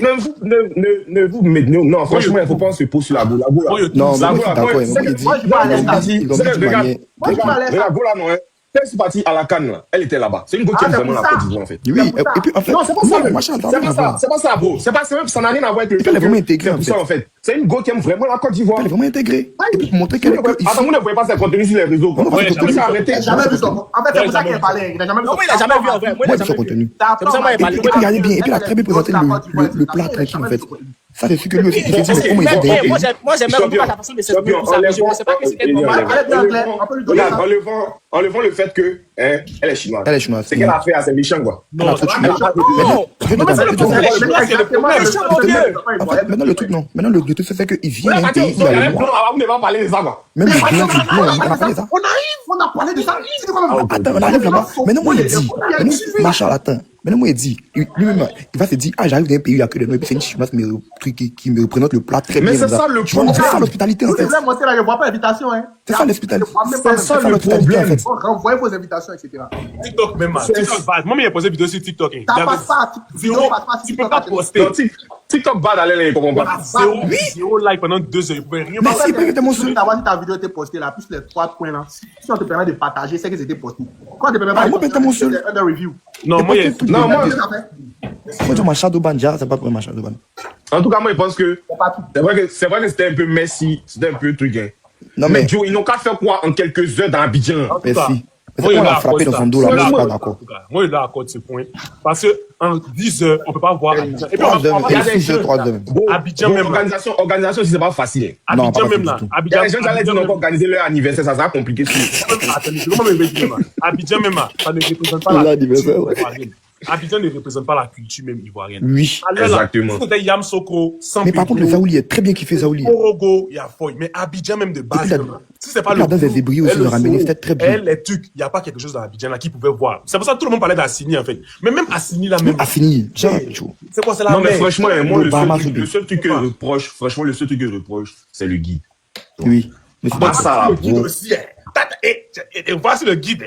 Non, franchement, il ne faut pas se poser sur la boule. Non, moi, je suis d'accord. Non, quand je suis parti à la Cannes, là, elle était là-bas. C'est une go qui aime vraiment la Côte d'Ivoire, en fait. Oui, et puis, en fait, Non, c'est pas ça. C'est pas ça, bro. C'est même, ça n'a rien à voir avec le fait. Elle est vraiment intégrée, en fait. C'est une go qui aime vraiment la Côte d'Ivoire. elle est vraiment intégrée. Et puis, pour montrer qu'elle est. Attends, vous ne voyez pas ses contenus sur les réseaux. Non, Ouais, jamais arrêté. Jamais vu son. En fait, c'est pour ça qu'il parlait. Il a jamais vu Non, mais il a jamais vu en vrai. Moi, il Moi, a de son jamais vu. contenu. C'est pour ça qu'il Et parle. puis, regardez bien, et puis, il a très bien présenté le plat tranquille, en fait. Ça, c'est sûr que lui aussi, il s'est dit, mais comment il Mais fait moi, j'aime bien beaucoup la façon de s'exprimer pour ça. Mais je ne sais pas que c'était comment. Enlevons le fait que elle est chinoise. Elle est chinoise. C'est qu'elle a fait à ses méchants, quoi. Non, c'est Maintenant, le truc, non. Maintenant, le truc, c'est qu'il vient d'un pays où il y a le noir. Vous n'avez pas parlé de ça, quoi. Même les blancs, on a parlé de ça. On a parlé de ça. Attends, on arrive là-bas. Maintenant, moi, il dit. Machin, attends. Maintenant, moi, il dit. Lui-même, il va se dire, ah, j'arrive d'un pays où il y a que les noirs. Et puis, c'est une chinoise qui me représente le plat très bien. Mais c'est ça le problème. C'est ça l'hospitalité, en fait. Moi, c'est là, je ne vois pas l'invitation. C'est ça l'hospitalité. C'est ça le problème. Renvoyez vos invitations, etc. TikTok même, TikTok bad. Moi, il a posé vidéo sur TikTok. T'as pas ça. Tu peux pas poster. TikTok bad, allez, les comprends pas. Zéro like pendant 2 heures. Vous pouvez rien Mais faire. si, peut-être mon seul. T'as vu ta vidéo était postée là, plus les 3 points là. Si on te permet de partager, c'est que c'était posté. Quand on te permet pas de moi, peut-être mon seul. un review. Non, moi, Non, moi, Moi, je ma Shadowban, déjà, c'est pas pour ma Shadowban. en tout cas, moi, je pense que C'est pas tout. c'est vrai que c'était un peu messy, c'était un peu truc, hein. Non, Mais mais. Joe, ils n'ont qu'à faire quoi en quelques heures dans Abidjan? Merci. Moi, C'est il qu'on est l'a frappé dans son dos, là, moi, je suis pas d'accord. Moi, il est d'accord de ce point. Parce que en 10 heures, on peut pas voir Abidjan. Et puis, 3 on va et pas 6 heures, 3 heures. Abidjan même là. Organisation, c'est pas facile. Non, Abidjan pas même là. du tout. Il y a des gens qui allaient dire qu'on va organiser leur anniversaire, ça sera compliqué. Attendez, comment me dire même là? Abidjan même là, ça ne représente pas la L'anniversaire, culture ouais. ivoirienne. Abidjan ne représente pas la culture même ivoirienne. Oui. Alors là, Exactement. si c'était Yam Soko, sans Mais par contre, le Zaouli est très bien kiffé, Zaouli. Orogo, il y a Foy. Mais Abidjan même de base, Depuis la- même là. Si c'est pas depuis la danse des Zébriers aussi, elle, le le ramener, flow, c'était très bien. Elle, les trucs, il n'y a pas quelque chose dans Abidjan là qui pouvait voir. C'est pour ça que tout le monde parlait d'Assini en fait. Mais même Assini là même. A fini. Hey, c'est quoi, c'est la Non, mais merde. franchement, moi, Le le Bahama seul Rugby. truc que je reproche, franchement, le seul truc que je reproche, c'est le guide. Oui. Mais c'est Pas pas ça, Le guide bro. aussi, hein. Et voici le guide.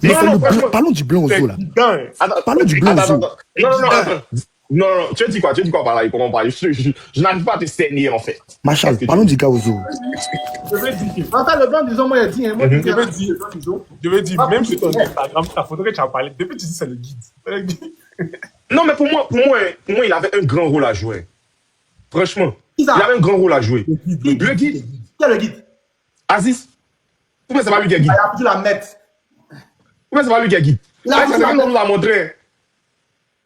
Mais c'est non, le blanc. franchement, Parlons du blanc aux C'est os, là. guidant, hein. Attends, Parlons du blanc aux os. Non, tu as dit quoi par là? Comment on parle? Je n'arrive pas à te saigner, en fait. Machal, Qu'est-ce que parlons du gars aux os. Je veux dire, Enfin, le blanc, disons, moi, il a dit, hein, moi, Je veux dire, je veux dire, Pas même plus sur ton que- Instagram, ta photo que tu as parlé, depuis que tu dis c'est le guide. C'est le guide. Non, mais pour moi, il avait un grand rôle à jouer. Franchement, Qui il ça? avait un grand rôle à jouer. Le guide, Qui est le guide? Aziz. Pourquoi c'est pas lui qui est guide? Il a pu la mettre. Pourquoi c'est pas lui qui est guide? Il a C'est foutu ce la que l'on nous a montré.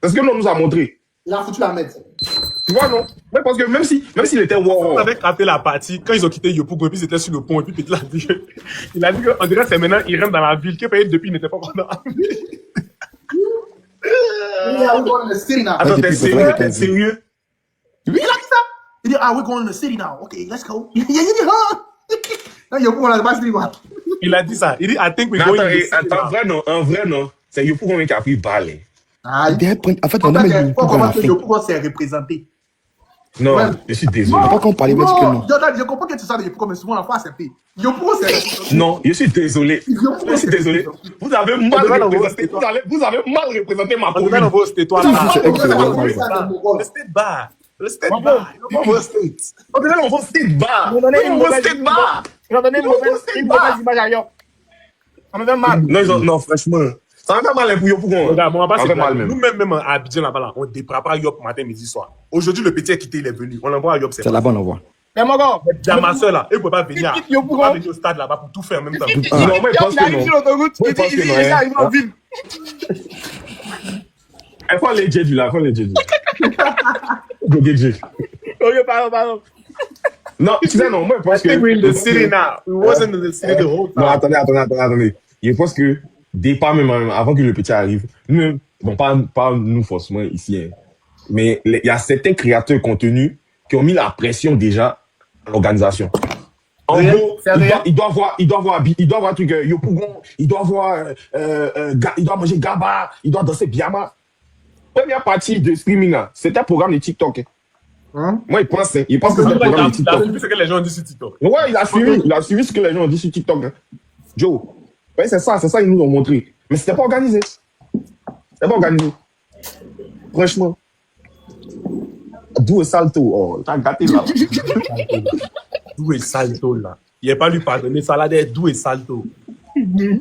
C'est ce que l'on nous a montré. Il a foutu la mettre. Tu vois, non? Mais parce que même s'il était On wow, avait capté la partie, quand ils ont quitté Yopougon, et puis ils étaient sur le pont, et puis Petit il a dit qu'on dirait que c'est maintenant, il rentre dans la ville, que peut-être depuis, il n'était pas encore dans la ville. Il a going in the city now. Attends, depuis, t'es c'est sérieux? vrai que T'es t'as sérieux? Il a dit ça. Il dit, ah, we're going in the city now. Okay, let's go. Il dit, non, il y a pour la base de l'Ivoire. Il a dit ça. Il dit, I think Mais we're going attends, in the city now. un vrai non. C'est Yopou Gomen qui a pris balle. Ah, En fait, on a mis le coup dans la fin. Yopougon s'est représenté. Non, Ouais. je suis désolé. Pas qu'on parlait, mais dis que non. Jordan, je comprends que tu sens de Yopougon, mais souvent, la fois, c'est pire. Yopougon s'est représenté. Non, je suis désolé. Yopougon Je suis désolé. Vous avez mal représenté. Vous avez mal représenté ma On devait commune. l'envoyer au state-toi. C'est excellent. Le state bar. Le state bar. Yopougon state. On devait l'envoyer au state bar. On donnait une Au mauvaise state bar. image à Yon. On me fait mal. Non, franchement. Ça va faire mal pour Yopou Gomen. Regarde, on va pas Ça se fait mal blaguer. même. Nous-mêmes, à Abidjan, là-bas, là, on ne déprend pas Yop matin, midi, soir. Aujourd'hui, le petit est quitté, il est venu. On l'envoie à Yop, c'est C'est là-bas, on l'envoie. Mais mon gars, Jamasseur, là, il ne peut pas venir. Quitte Il Yopougon. peut pas venir au stade là-bas pour tout faire en même temps. Non, moi, je pense il que arrive non. sur l'autoroute, Moi, il je pense dit, que il non, est hein. arrivé en ville. Il faut aller Jedju là, il faut aller Jedju. Ok, pardon. Non, tu sais, non, moi, je pense I think we're in the que. city now. We wasn't in the city the whole Non, time. attendez. Je pense que, départ même, avant que le petit arrive, nous, bon, pas nous forcément ici, hein, mais il y a certains créateurs de contenu qui ont mis la pression déjà à l'organisation. En Réel, gros, c'est réel. il doit voir un truc, Yopougon, il doit voir, il doit manger Gaba, il doit danser Biama. Première partie de streaming, là, c'était un programme de TikTok. Hein? Moi, il pense que c'était un programme de Il a TikTok. suivi ce que les gens disent sur TikTok. Ouais, il a suivi ce que les gens ont dit sur TikTok. Hein. Joe. Ouais, c'est ça qu'ils nous ont montré. Mais c'était pas organisé. Franchement. D'où est Salto? Oh, t'as gâté là. D'où est Salto là? Il n'a pas lui pardonner Saladin. D'où est Salto? Et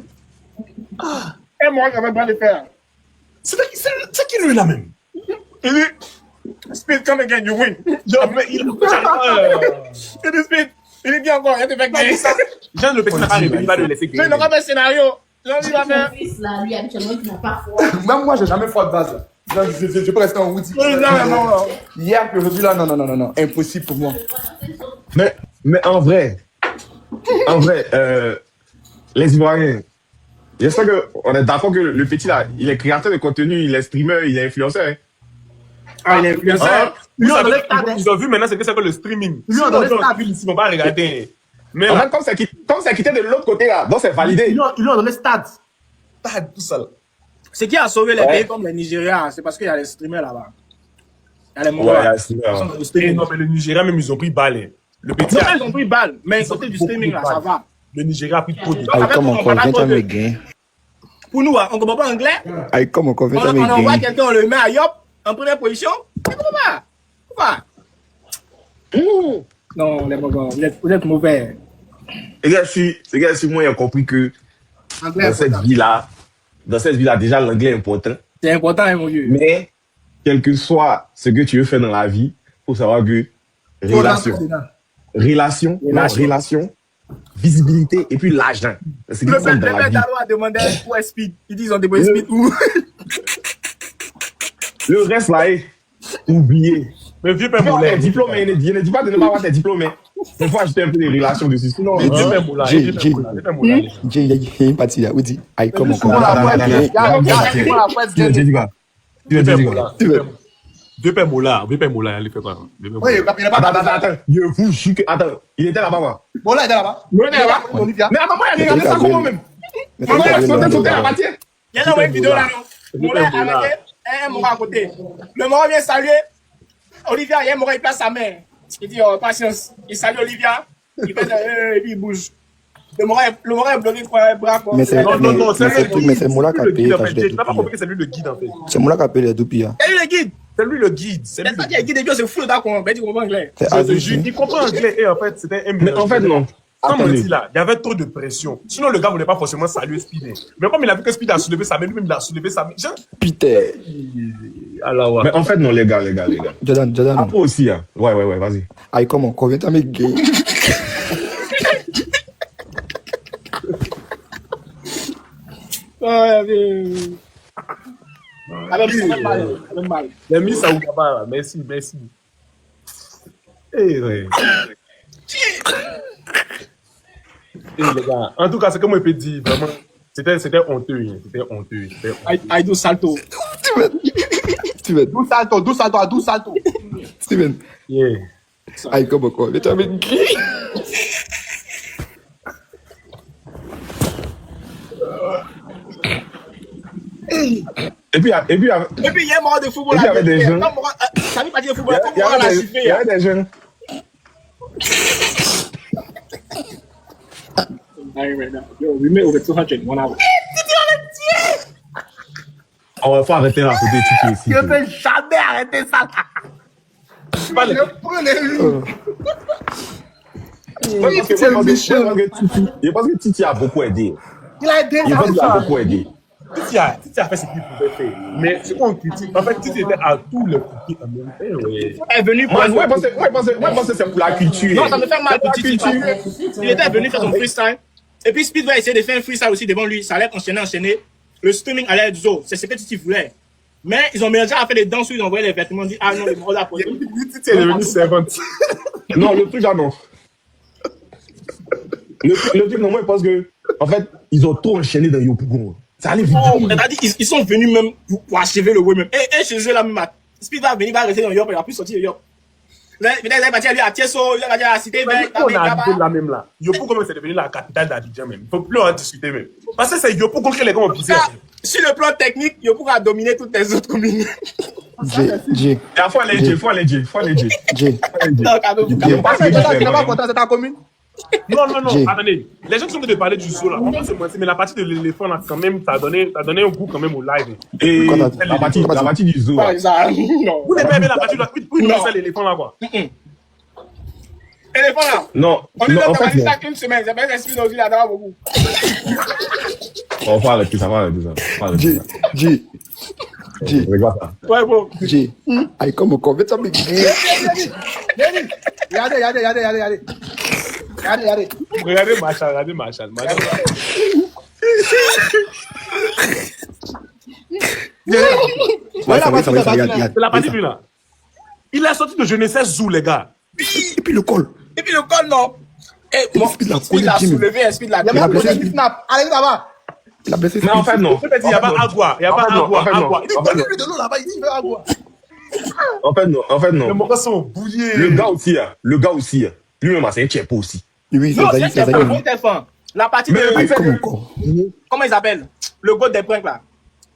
moi, j'avais pas le faire. C'est qui lui là même? Il dit, Speed, come again, you win. Il Il dit, Speed, il dit, viens encore, il te fait gagner. Jean le petit n'a pas réveillé, il va le laisser Il n'a gagner. pas fait scénario. Jean, il va Mon faire. fils, là, lui, habituellement, il n'a pas foi. Même moi, j'ai jamais foi de base. Je peux rester en Woody. Non. Hier, puis aujourd'hui, là, non. Impossible pour moi. Mais en vrai, les Ivoiriens, je sais qu'on est d'accord que le petit là, il est créateur de contenu, il est streamer, il est influenceur. Hein. Ah, il est influenceur. Ils ont vu maintenant ce que c'est que le streaming. Lui, on donne le stade. Ils vont pas regarder. Mais En là, fait, comme c'est quitté de l'autre côté là, donc c'est validé. Ils lui ont donné stade. tout ça là. Ce qui a sauvé les Ouais. pays comme le Nigeria, c'est parce qu'il y a les streamers là-bas. Il y a les Ouais, Mongols. c'est Ils sont vrai. dans le streaming. Non, mais le Nigeria même, ils ont pris balle. Le petit Non, ils ont pris balle, mais côté du streaming là, ça va. Le Nigeria a pris trop de Avec Aïe, comme on encore, comprend viens pas t'en trop me de- gain. Pour nous, on comprend pas anglais. Aïe, comme encore, viens On t'en me envoie gain. quelqu'un, on le met à Yop, en première position. On comprend pas. Pourquoi? Non, les Mongols, vous êtes mauvais. Les gars, si moi, j'ai compris que Anglais, dans cette vie-là, déjà, l'anglais est important. c'est important, hein, mon vieux. Mais, quel que soit ce que tu veux faire dans la vie, faut savoir que relation, visibilité et puis l'argent. C'est ce qui Le compte dans la vie. Dalo a demandé où est Speed. Ils disent on dépose Speed où? Le reste là, oublié. Mais vieux père Mais Moulin. tes diplômes, il ne dit pas de ne pas avoir tes diplômes. Il faut ajouter un peu des relations dessus. Sinon, Vieux père Moulin. J'ai- Vieux père Moulin. Vieux père Moulin. Il y a une partie là, Woody. Aïe, comme encore. Non, non, non, non, non, non. Tu veux dire quoi? Vieux père Moulin. Vieux père Moulin. Vieux père Moulin. Il fait quoi? Vieux père Oui, Moulin. il n'a pas Attends. Je vous jure que. Attends, il était là-bas, moi. Bon, là, il est là-bas. Non, il est là-bas. Olivia. Mais attends, moi, il a regardé ça comment même? Mais Moi, il a sauté t'as à la matière. Il y a une vidéo là, non? Moulin arrêté, un Moro à côté. Le Moro vient saluer. Olivia, il y a un Moro, il place sa main. Il dit, oh, patience. Il salue Olivia. Il fait, et puis il bouge. Le Moro est bloqué pour un bras. Mais c'est Non, c'est Moula qui a payé Tu quand je l'ai n'as pas compris tout que c'est lui le guide en fait. C'est Moula qui a payé les doupies. Et lui, le guide. C'est lui le guide. C'est lui C'est le pas qu'il y a guide et puis c'est fou, d'accord. Ben, tu comprends anglais. C'est Je te Aziz. jure, il comprend anglais et en fait, c'était un Mais en fait, non. Comme on Attendez. dit là, il y avait trop de pression. Sinon, le gars voulait pas forcément saluer Speed. Mais comme il a vu que Speed a soulevé sa main, lui-même il a soulevé sa main. Genre, Putain. alors, ouais. Mais en fait, non, les gars. Jordan. Après aussi, hein. Ouais, vas-y. Aïe, comme encore, viens t'en me gain. Avec mal. Les Miss Aougaba, là. Merci. Eh, ouais. Eh, les gars. En tout cas, c'est comme on peut dire, vraiment, c'était honteux. C'était honteux. I do salto. Steven. D'où salto. Steven. Yeah. Aïe, comme encore, viens t'en me gain. Et puis, Et puis, il y a un Moro de football. Et puis, il y avait des gens. Ça veut pas dire football. Comme il y Moro l'a avait sifflé. hein. des jeunes. Yo, we made over 200 in 1 hour. On va arrêter la photo de Titi aussi. Je peux jamais arrêter ça. Pas les- Je pense que Titi a beaucoup aidé. Il a aidé. Je pense qu'il a beaucoup aidé. Titi a fait ce qu'il pouvait faire. Mais ce qu'on critique, en fait, Titi était à tous les coups en même temps. Ouais. Il est venu pour. Moi, je pense que c'est pour la culture. Non, ça me fait mal pour Titi. Il était venu faire son freestyle. Et puis Speed va essayer de faire un freestyle aussi devant lui. Ça allait enchaîner. Le streaming allait être zo. C'est ce que Titi voulait. Mais ils ont mélangé à faire des danses où ils ont envoyé les vêtements. Dit, ah non, le Moro l'a posé. Titi est devenu servante. Non, le truc là, non. Le truc, non, moi, je pense que, en fait, ils ont tout enchaîné dans Yopougon. Ça allait vite. Oh, c'est-à-dire, ils sont venus même pour achever le way même. Et chez eux là même, Speed va venir, va rester dans Yop, il a plus sorti de Yop. Peut-être il va dire lui à Tieso, il va dire à Cité Verte, On a habité là même là. Yopo, comme c'est devenu la capitale d'Abidjan même. Il ne faut plus en discuter même. Parce que c'est Yopo contre les gars au Ça, sur le plan technique, il pourra dominer toutes les autres communes. J. Il faut aller J, faut aller J, faut aller J. J. Non, Kado, J. Kado. Parce que tu n'es pas content, c'est ta commune. Non, non, non, J. attendez. Les gens qui sont en train de parler du zoo là, on va se mentir, mais la partie de l'éléphant là, quand même, t'as donné un goût quand même au live. Et Quoi, la partie du zoo. Pas ça. Non. Vous n'avez pas aimé la partie de la où il Non. nous fait l'éléphant là quoi. Éléphant là. Non, On lui non, donne en ta fait, non. chaque une semaine. Ça fait l'esprit d'aujourd'hui là-dedans beaucoup. On va arrêter ça, on va arrêter ça. On va arrêter J. ça. J. J. Regarde ça. Ouais, bon. J. Aïe, comme on met ça, mais. Regardez. Regardez Marshall. Ouais, ça va, regarde. C'est la partie lui là. Il est sorti de je ne sais où les gars. Et puis le col. Et puis le col, non. Et mon Speed l'a Speed l'a collé, Jimmy. soulevé, un Speed l'a Il y a Il a même blessé. un snap. Allez, là-bas. Il a blessé. Mais en fait, non. Il n'y a pas agua. Il n'y a pas agua. En fait, non. Lui de l'eau là-bas, il dit il veut à quoi. En fait, Les non. morts sont bouillés. Le gars aussi, lui-même, c'est un tchepo aussi. Oui, Non, c'est c'est ça. un bon téléphone. La partie de. Aïe, comme on corps. Comment il s'appelle? Le goat des pranks là.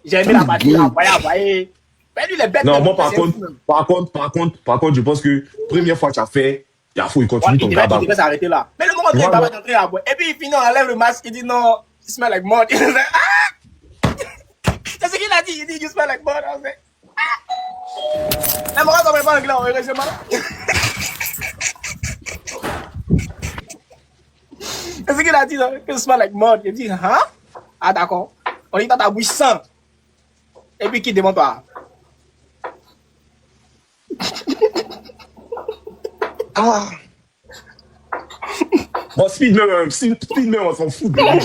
J'ai aimé la partie là. Voyez. Mais lui, les bêtes. Non, moi, par contre, je pense que première fois que tu as fait, il faut qu'il continue ton Il gars. devait s'arrêter là. Mais le moment où il va rentrer à boire. Et puis il finit, on enlève le masque, il dit non, you smell like mud. Il dit, ah! C'est ce qu'il a dit, il dit you smell like mud. On fait, ah! Les morts sont pas anglais, heureusement. C'est ce qu'il a dit, que you smell like mud. Il dit, hein? Ah, d'accord. On dit dans ta bouche sang. Et puis qui devant toi? Ah. Bon, Speed même, on s'en fout de lui.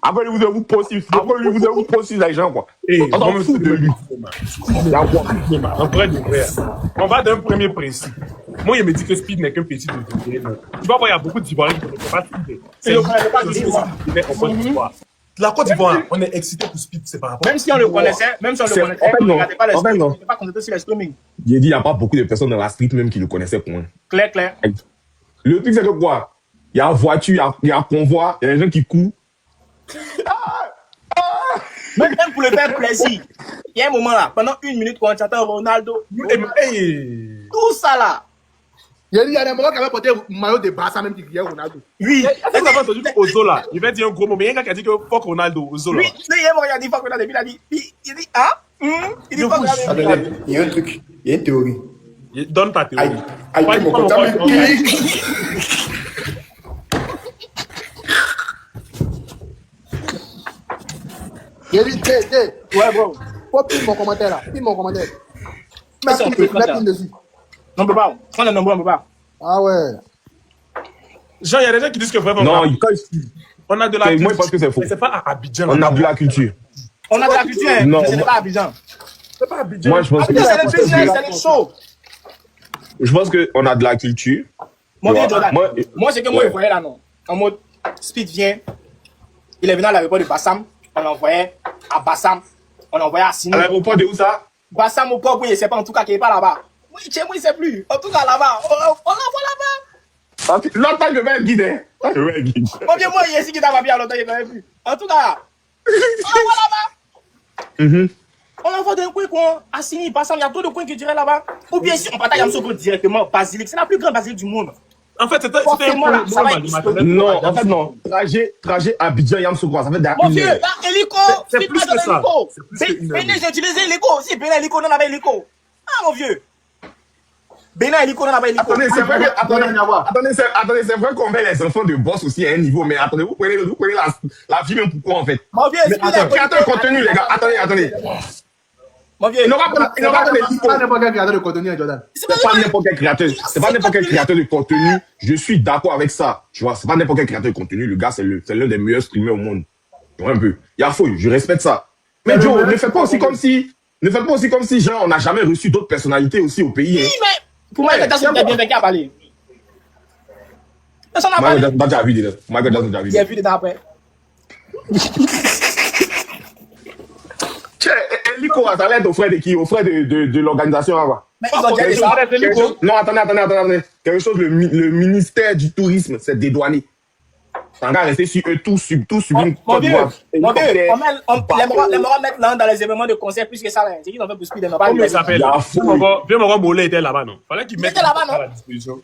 Après lui, vous avez poursuivre les gens, quoi. On s'en fout de lui. En vrai de vrai. On va d'un premier précis. Moi, il me dit que Speed n'est qu'un petit de degré. Tu vas voir, il y a beaucoup d'Ivoiriens qui ne connaissent pas Speed. C'est le en Côte d'Ivoire. La Côte d'Ivoire, on est excité pour Speed, c'est par rapport. Même si on le connaissait, on ne regardait pas les streaming, on n'était pas concentré sur les streaming. J'ai dit, il n'y a pas beaucoup de personnes dans la street même qui le connaissaient pour moi. Clair. Le truc, c'est que quoi? Il y a voiture, il y a convoi, il y a des gens qui courent. Même pour le faire plaisir. Il y a un moment là, pendant 1 minute, quand on entend Ronaldo, tout ça là. Il y a des moments qui avaient porté maillot de Barça même qui criait Ronaldo. Oui. Est-ce que vous avez entendu Ozo là? Il va dire un gros mot, mais il y a un gars qui a dit que fuck Ronaldo, Ozo là. Oui, il y a un moment, il a dit fuck Ronaldo, il dit ah? Il dit fuck Ronaldo. Attendez, il y a un truc. Il y a une théorie. Donne ta théorie. Aïe, comme on compte. Il dit, Ouais, bro. faut pile mon commentaire là. Pile mon commentaire. Mets Ça, on peut pile faire ça. dessus. Non, on peut pas. On a un nombre, on peut pas. Ah ouais. Genre, il y a des gens qui disent que vraiment. Non, on a de la moi, culture. je pense que c'est faux. Mais c'est pas à Abidjan. On a de la culture. On a de la culture, hein. Non, Mais ce n'est moi- pas Abidjan. C'est pas Abidjan. Moi, je pense que Abidjan, c'est le business, c'est le show. je pense qu'on a de la culture. Mon vieux Ouais. Jordan. Moi- Moi, c'est que moi, ouais. je voyais là, non. En mode, Speed vient. Il est venu à l'aéroport de Bassam. On l'envoyait à Bassam. On l'envoyait à À Sino. l'aéroport de où ça? Bassam au port, oui, il sait pas en tout cas qu'il n'est pas là-bas. Oui, chez moi, il sait plus. En tout cas, là-bas. On l'envoie là-bas. Longtemps que je vais être guide, hein. Je vais être guide. Mon vieux, moi, il est ici qui t'a pas bien longtemps, il ne plus. En tout cas, on l'envoie là-bas. Mhm. On l'envoie d'un coin à Sini, Bassam. Il y a trop de coins qui diraient là-bas. Ou bien si on partage Yamsoko directement, Basilique. C'est la plus grande basilique du monde. En fait, c'était un Forcément, là, ça va être maternel. Non, en fait, non. Trajet Abidjan Yamsoukro, ça fait derrière Mon une vieux, heure. là, hélico. C'est Speed plus pas que dans ça. l'hélico. C'est plus que une heure. Bénin, j'ai utilisé l'hélico. Si Bénin, hélico, non, on avait hélico. Ah, mon vieux. Bénin, hélico, non, on avait hélico. Attendez, c'est vrai, c'est vrai qu'on met les enfants de boss aussi à un niveau, mais attendez, vous prenez la vie même pourquoi en fait? Mon vieux, Mais attends, créateur de contenu, les gars, attendez. Mon vieux, Il n'aura pas C'est pas n'importe quel créateur de contenu, hein, Jordan. C'est pas n'importe quel créateur. C'est pas n'importe quel créateur de contenu. Je suis d'accord avec ça. Tu vois, c'est pas n'importe quel créateur de contenu. Le gars, c'est l'un des meilleurs streamers au monde. Tu vois un peu. Il y a faux, je respecte ça. Mais Joe, ne faites pas aussi comme si, genre, on n'a jamais reçu d'autres personnalités aussi au pays. oui, mais pour moi, c'est bien vécu à parler. Personne n'a parlé. Michael Jackson a vu déjà. Michael Jackson a vu Il a déjà. vu dedans après. Tiens, Eliko, ça allait être au frère de qui? Au frère de l'organisation, là. Mais ils ont déjà dit ça. Non, attendez. Quelque chose, le ministère du tourisme s'est dédouané. T'en vas rester sur eux, tout subit Mon vieux, les morats mettent là dans les événements de concert plus que ça. C'est qu'ils ont fait pour speed. Comment il s'appelle? Vieux Morin Mollet était là-bas, non? Fallait qu'il mette à la disposition.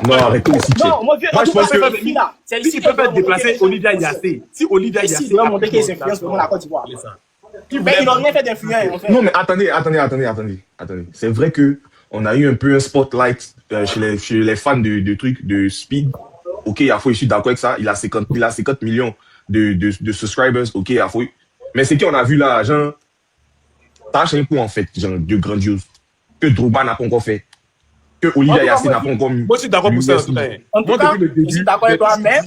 Non, arrêtez aussi. Non, mon vieux, moi je pense que si ils peuvent déplacer Olivia Yassé, si Olivia Yassé. Si, ils doivent montrer qu'ils influencent vraiment la Côte d'Ivoire. Mais ils n'ont rien fait d'influent, en fait. Non, mais attendez. C'est vrai que on a eu un peu un spotlight chez les fans de trucs de Speed. Ok, Afo, je suis d'accord avec ça. Il a 50 millions de subscribers. Ok, Afo. Mais c'est qu'on a vu là, genre, t'as acheté un coup en fait, genre, de grandiose. Que Drogba n'a pas encore fait. Que Olivia Yassé n'a pas encore mis. Moi, je suis d'accord pour ça. En tout cas, je suis d'accord avec toi, mais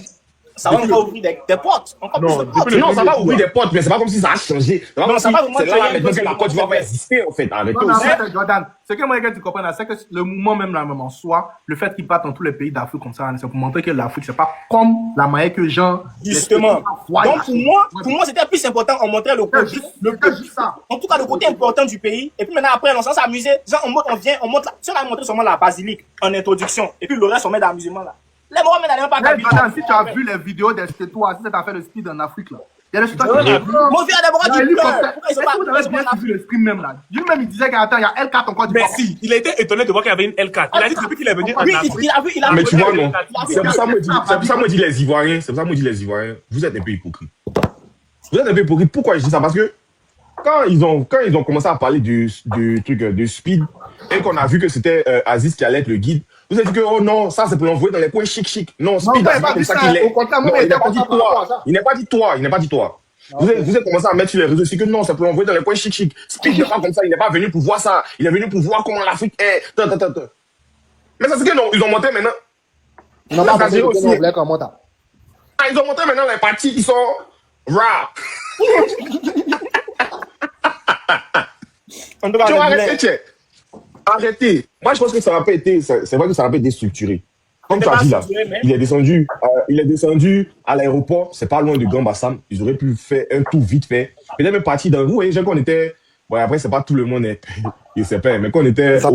ça va encore ouvrir des portes. Non, ça va ouvrir des portes, mais c'est pas comme si ça a changé. Non, ça va vraiment c'est là maintenant que la Côte d'Ivoire va exister, en fait. Arrêtez aussi. Jordan, ce que moi, je comprends, c'est que le mouvement même là, même en soi, le fait qu'ils partent dans tous les pays d'Afrique comme ça, c'est pour montrer que l'Afrique, c'est pas comme la manière que gens. Justement. Donc, pour moi, c'était plus important, on montrait le côté. En tout cas, le côté important du pays. Et puis maintenant, après, on s'est amusé. Genre, on monte, si on a montré seulement la basilique en introduction, et puis le reste, on met d'amusement là. Les morts, n'allaient pas Jordan, si tu as vu les vidéos des toi, si tu as fait le speed en Afrique là. Il y a des choses qui mon vieux, d'abord, qui pleure. Pourquoi ils sont pas bien vu le stream même là. Lui-même, il disait qu'attends, il y a L4 encore du Mais si, il a été étonné de voir qu'il y avait une L4. Il a dit depuis qu'il est venu en Oui, Afrique. il a Mais tu vois, non. C'est pour ça que moi, je dis les Ivoiriens. Vous êtes un peu hypocrites. Pourquoi je dis ça? Parce que quand ils ont commencé à parler du truc de Speed et qu'on a vu que c'était Aziz qui allait être le guide, vous avez dit que, oh non, ça c'est pour l'envoyer dans les coins chic. Non, Speed, c'est pas comme ça qu'il est. Il n'a pas dit toi. Vous avez commencé à mettre sur les réseaux aussi que non, c'est pour l'envoyer dans les coins chic. Speed n'est pas comme ça, il n'est pas venu pour voir ça. Il est venu pour voir comment l'Afrique est. Mais ça, c'est que non, ils ont monté maintenant. On n'a pas fait aussi. Ils ont monté maintenant les parties qui sont rap. Tu vas arrêter, arrêtez. Moi, je pense que ça n'a pas été, c'est vrai que ça n'a pas été structuré. Comme tu as dit là, il est descendu à l'aéroport, c'est pas loin de Grand Bassam. Ils auraient pu faire un tour vite fait. Peut-être même parti dans vous, voyez, qu'on était, bon, après, c'est pas tout le monde, il sait pas, mais qu'on était quand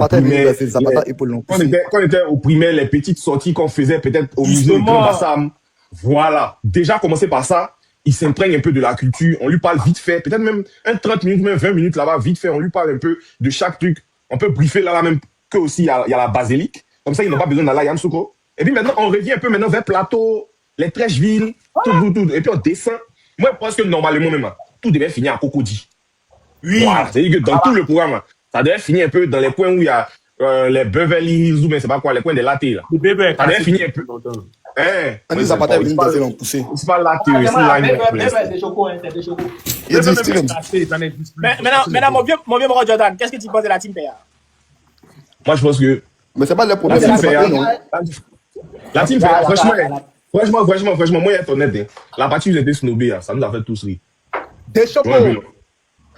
on était au primaire, les petites sorties qu'on faisait peut-être au musée de Grand Bassam. Voilà. Déjà, commencer par ça. Il s'imprègne un peu de la culture, on lui parle vite fait, peut-être même un 30 minutes, même 20 minutes là-bas, vite fait, on lui parle un peu de chaque truc. On peut briefer là même que aussi il y a la basilique. Comme ça, il n'a pas besoin d'aller à Yamoussoukro. Et puis maintenant, on revient un peu maintenant vers Plateau, les Trècheville, tout. Et puis on descend. Moi, je pense que normalement même, tout devait finir à Cocody. Oui. Voilà. C'est-à-dire que dans tout le programme, ça devait finir un peu dans les coins où il y a les Beverly Hills ou bien c'est pas quoi, les coins des latés là. Les bébés. Ça devait finir un peu. On dit Zapata est venu passer l'on poussé. C'est pas là, c'est là. C'est choco, c'est des choco. Il dit Steven. Maintenant, mon vieux Moro Jordan, qu'est-ce que tu penses de la team PA? Moi, je pense que. Mais c'est pas le problème. La team PA, franchement, moi, être honnête, la partie où ils étaient snobés, ça nous a fait tous rire. Des chocos.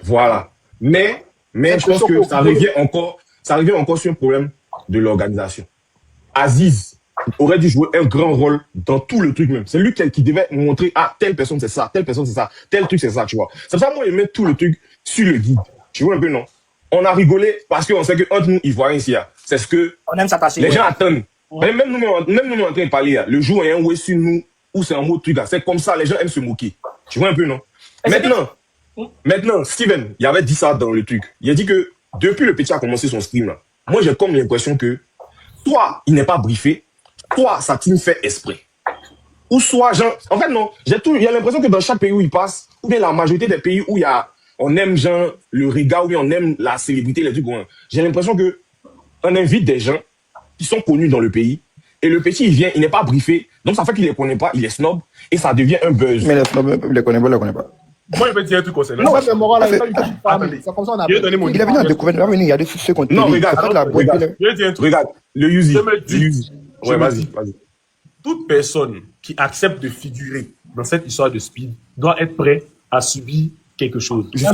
Voilà. Mais je pense que ça revient encore sur un problème de l'organisation. Aziz aurait dû jouer un grand rôle dans tout le truc même. C'est lui qui devait montrer, ah, telle personne c'est ça, tel truc c'est ça, tu vois. C'est pour ça que moi, il met tout le truc sur le guide. Tu vois un peu, non? On a rigolé parce qu'on sait qu'entre nous, Ivoiriens ici, c'est ce que on aime s'attacher. Les gens attendent. Ouais. Même nous, en train de parler, le jour où il y a un ouais sur nous, ou c'est un mot truc, c'est comme ça, les gens aiment se moquer. Tu vois un peu, non? Maintenant, Steven, il avait dit ça dans le truc. Il a dit que depuis le petit a commencé son stream, là, moi j'ai comme l'impression que soit il n'est pas briefé, soit sa team fait esprit. Ou soit, genre, en fait, non, il y a l'impression que dans chaque pays où il passe, ou bien la majorité des pays où on aime, genre, le regard, ou bien on aime la célébrité, les trucs, j'ai l'impression que on invite des gens qui sont connus dans le pays, et le petit, il vient, il n'est pas briefé, donc ça fait qu'il ne les connaît pas, il est snob, et ça devient un buzz. Mais les snobs, il les connaît pas. Moi, je vais dire un truc concernant. Non, c'est moral, il est venu à découvrir, il y a des soucis contre lui. Non, regarde, le Yuzi. Ouais, vas-y. Toute personne qui accepte de figurer dans cette histoire de Speed doit être prêt à subir quelque chose. Il y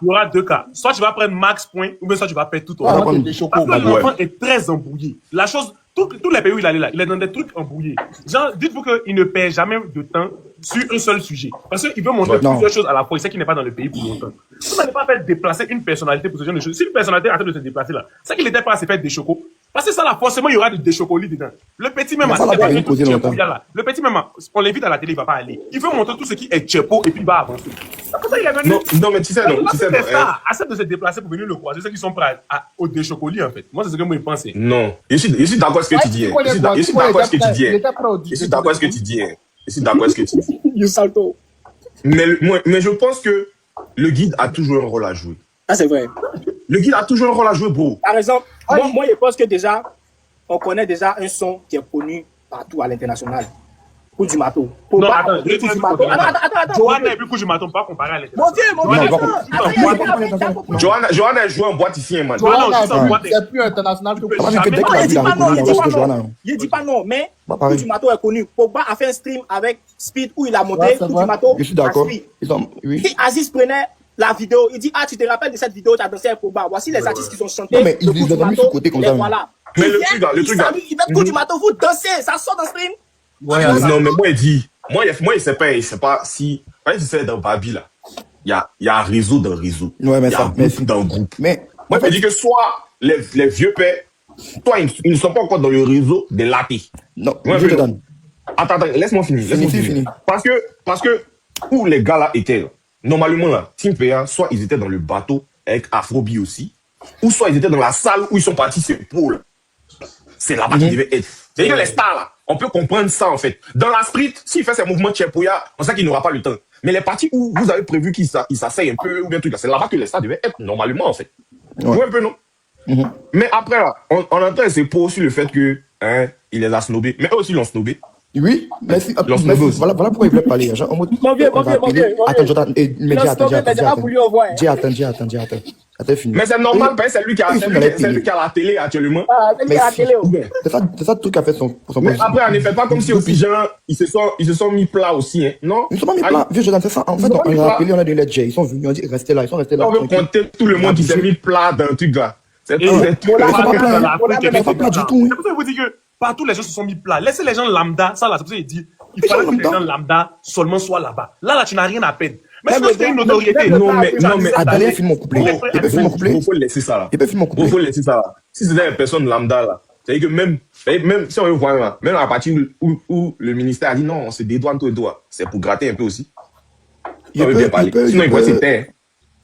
aura deux cas. Soit tu vas prendre max point, ou bien soit tu vas perdre tout ton temps. Parce que l'enfant est très embrouillé. La chose, tous les pays où il allait là, il est dans des trucs embrouillés. Genre, dites-vous qu'il ne perd jamais de temps sur un seul sujet. Parce qu'il veut montrer Non. plusieurs choses à la fois. Il sait qu'il n'est pas dans le pays pour longtemps. Vous n'allez pas faire déplacer une personnalité pour ce genre de choses. Si une personnalité est en train de se déplacer là, c'est qu'il n'était pas à se faire des chocos. Parce que ça là, forcément, il y aura des chocolis dedans. Le petit même, Mais ça, c'est là, pas il un posait truc longtemps. Tchepo, là. Le petit même, on l'invite à la télé, il va pas aller. Il veut montrer tout ce qui est Tchepo et puis il va avancer. Après ça, il est venu. Non, mais tu sais, non, tu sais, non, Accepte de se déplacer pour venir le croiser. Ceux qui sont prêts au déchocolis, en fait. Moi, c'est ce que moi, je pense. non. Je suis d'accord avec ce que tu dis. Je suis d'accord avec ce que tu dis. Je suis d'accord avec ce que tu dis. Je suis d'accord avec ce que tu dis. You salto. Mais je pense que le guide a toujours un rôle à jouer. Ah, c'est vrai. Le guide a toujours un rôle à jouer, bro. Par exemple, moi, je pense que déjà, on connaît déjà un son qui est connu partout à l'international. Coup du mato. Non, attends, Coup du mato. Attends. Johanna et puis que je m'attends pas comparer à Mon Dieu, Johanna joue en boîte ici, man. C'est plus international que Ah, mais que dès qu'il a vu la reconnu de Johanna. il dit pas non, mais Bah, pareil. Coup du mato est connu. Pogba a fait un stream avec Speed où il a monté Ouais, c'est Coup vrai. du mato. Je suis d'accord. à Speed. Oui. Si Aziz prenait la vidéo, il dit ah tu te rappelles de cette vidéo, tu as dansé avec Pogba. Voici les artistes qui ont chanté. Non, mais le ils Coup les du ont mis mato, sur côté comme les ça, Voilà. Mais Il le vient, truc là, il met Coup du mato, vous dansez, ça sort dans stream. Non, mais moi, il dit, moi, il sait pas si, si c'est dans Babi, là, il y a un réseau dans le réseau. Ouais, mais il y a ça, un mais groupe dans le groupe. Mais, Moi, en je fait, dis que soit les vieux pères, soit ils ne sont pas encore dans le réseau des latés. non, Ouais, je te mais- donne. Attends, laisse-moi finir. Fini. Parce que où les gars là étaient, là, normalement là, Team PA, soit ils étaient dans le bateau avec Afrobi aussi, ou soit ils étaient dans la salle où ils sont partis se pôle. C'est là-bas qu'ils devaient être. C'est-à-dire que les stars là, on peut comprendre ça en fait. Dans la street, s'il fait ses mouvements de Tchepoya, on sait qu'il n'aura pas le temps. Mais les parties où vous avez prévu qu'il s'asseye un peu ou bien truc là, c'est là-bas que les stars devaient être normalement en fait. Ouais. Ouais, un peu non. Mais après là, on entend c'est pour aussi le fait que il les a snobés. Mais eux aussi l'ont snobé. Oui, merci. Lorsque Merci. nous aussi. Voilà pourquoi il voulait parler. Genre, en mode, Mon vieux, on va appeler. Attends, Jordan. Mais attends. Attends, fini. Mais c'est normal, parce que c'est lui qui a, Oui, c'est lui qui a la télé actuellement. Mais à la si. télé. C'est ça le truc qu'a fait son Mais poste. après, on ne fait pas comme si aussi gens, ils se sont mis plats aussi, hein. Non? Ils ne sont pas mis plats. Vieux Jordan, c'est ça. En fait, Ils sont pas mis on a plats. appelé, on a des J. Ils sont venus, on dit, restez là. Ils sont restés là. On veut compter tout le monde qui s'est mis plat dans le truc là. C'est tout. C'est tout. Ils sont pas plats. Ils sont pas plats du tout. C'est pour ça que je vous dis que partout les gens se sont mis plats. Laissez les gens lambda, ça là, c'est pour ça qu'il dit il Les fallait gens que les lambda. gens lambda seulement soient là-bas. Là, tu n'as rien à perdre. Mais Même si tu as une notoriété, Non, mais Adalien filme mon couplet. Il peut filmer mon couplet. Il faut laisser ça là. Il peut filmer mon couplet. Il faut laisser ça là. Si c'était une personne lambda là, c'est-à-dire que même si on veut voir là, même à partir où le ministère a dit non, on se dédouane tout et tout, c'est pour gratter un peu aussi. On veut bien parler. Sinon, il faut se taire.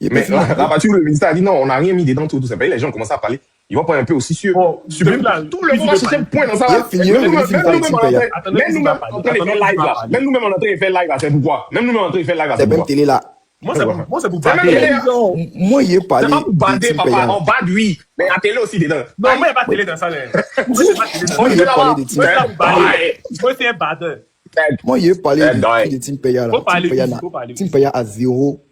Mais là, à partir où le ministère a dit non, on n'a rien mis dedans, tout, c'est pas les gens commencent à parler. Ils vont pas un peu aussi sûr. Tout le monde va chercher le point dans ça. Même nous-mêmes, en train de faire live là. Même nous-mêmes, en train de faire live là, c'est pourquoi. Même nous-mêmes, en train de faire live là, C'est c'est même pourquoi. télé là. moi, c'est pour C'est même bander. télé. Moi, il est parlé. C'est pas pour bander, des papa. Team On bade, oui. Mais la télé aussi dedans. Non, moi, il n'y a pas de télé dans ça. Moi, c'est pas de télé dans ça. Moi, il est parlé des Team Moi, c'est pas pour bander. Moi, c'est un badeur. Moi, il est parlé Ouais. des Team Paya là. Faut parler Team Paya, vite, là. faut parler Team Paya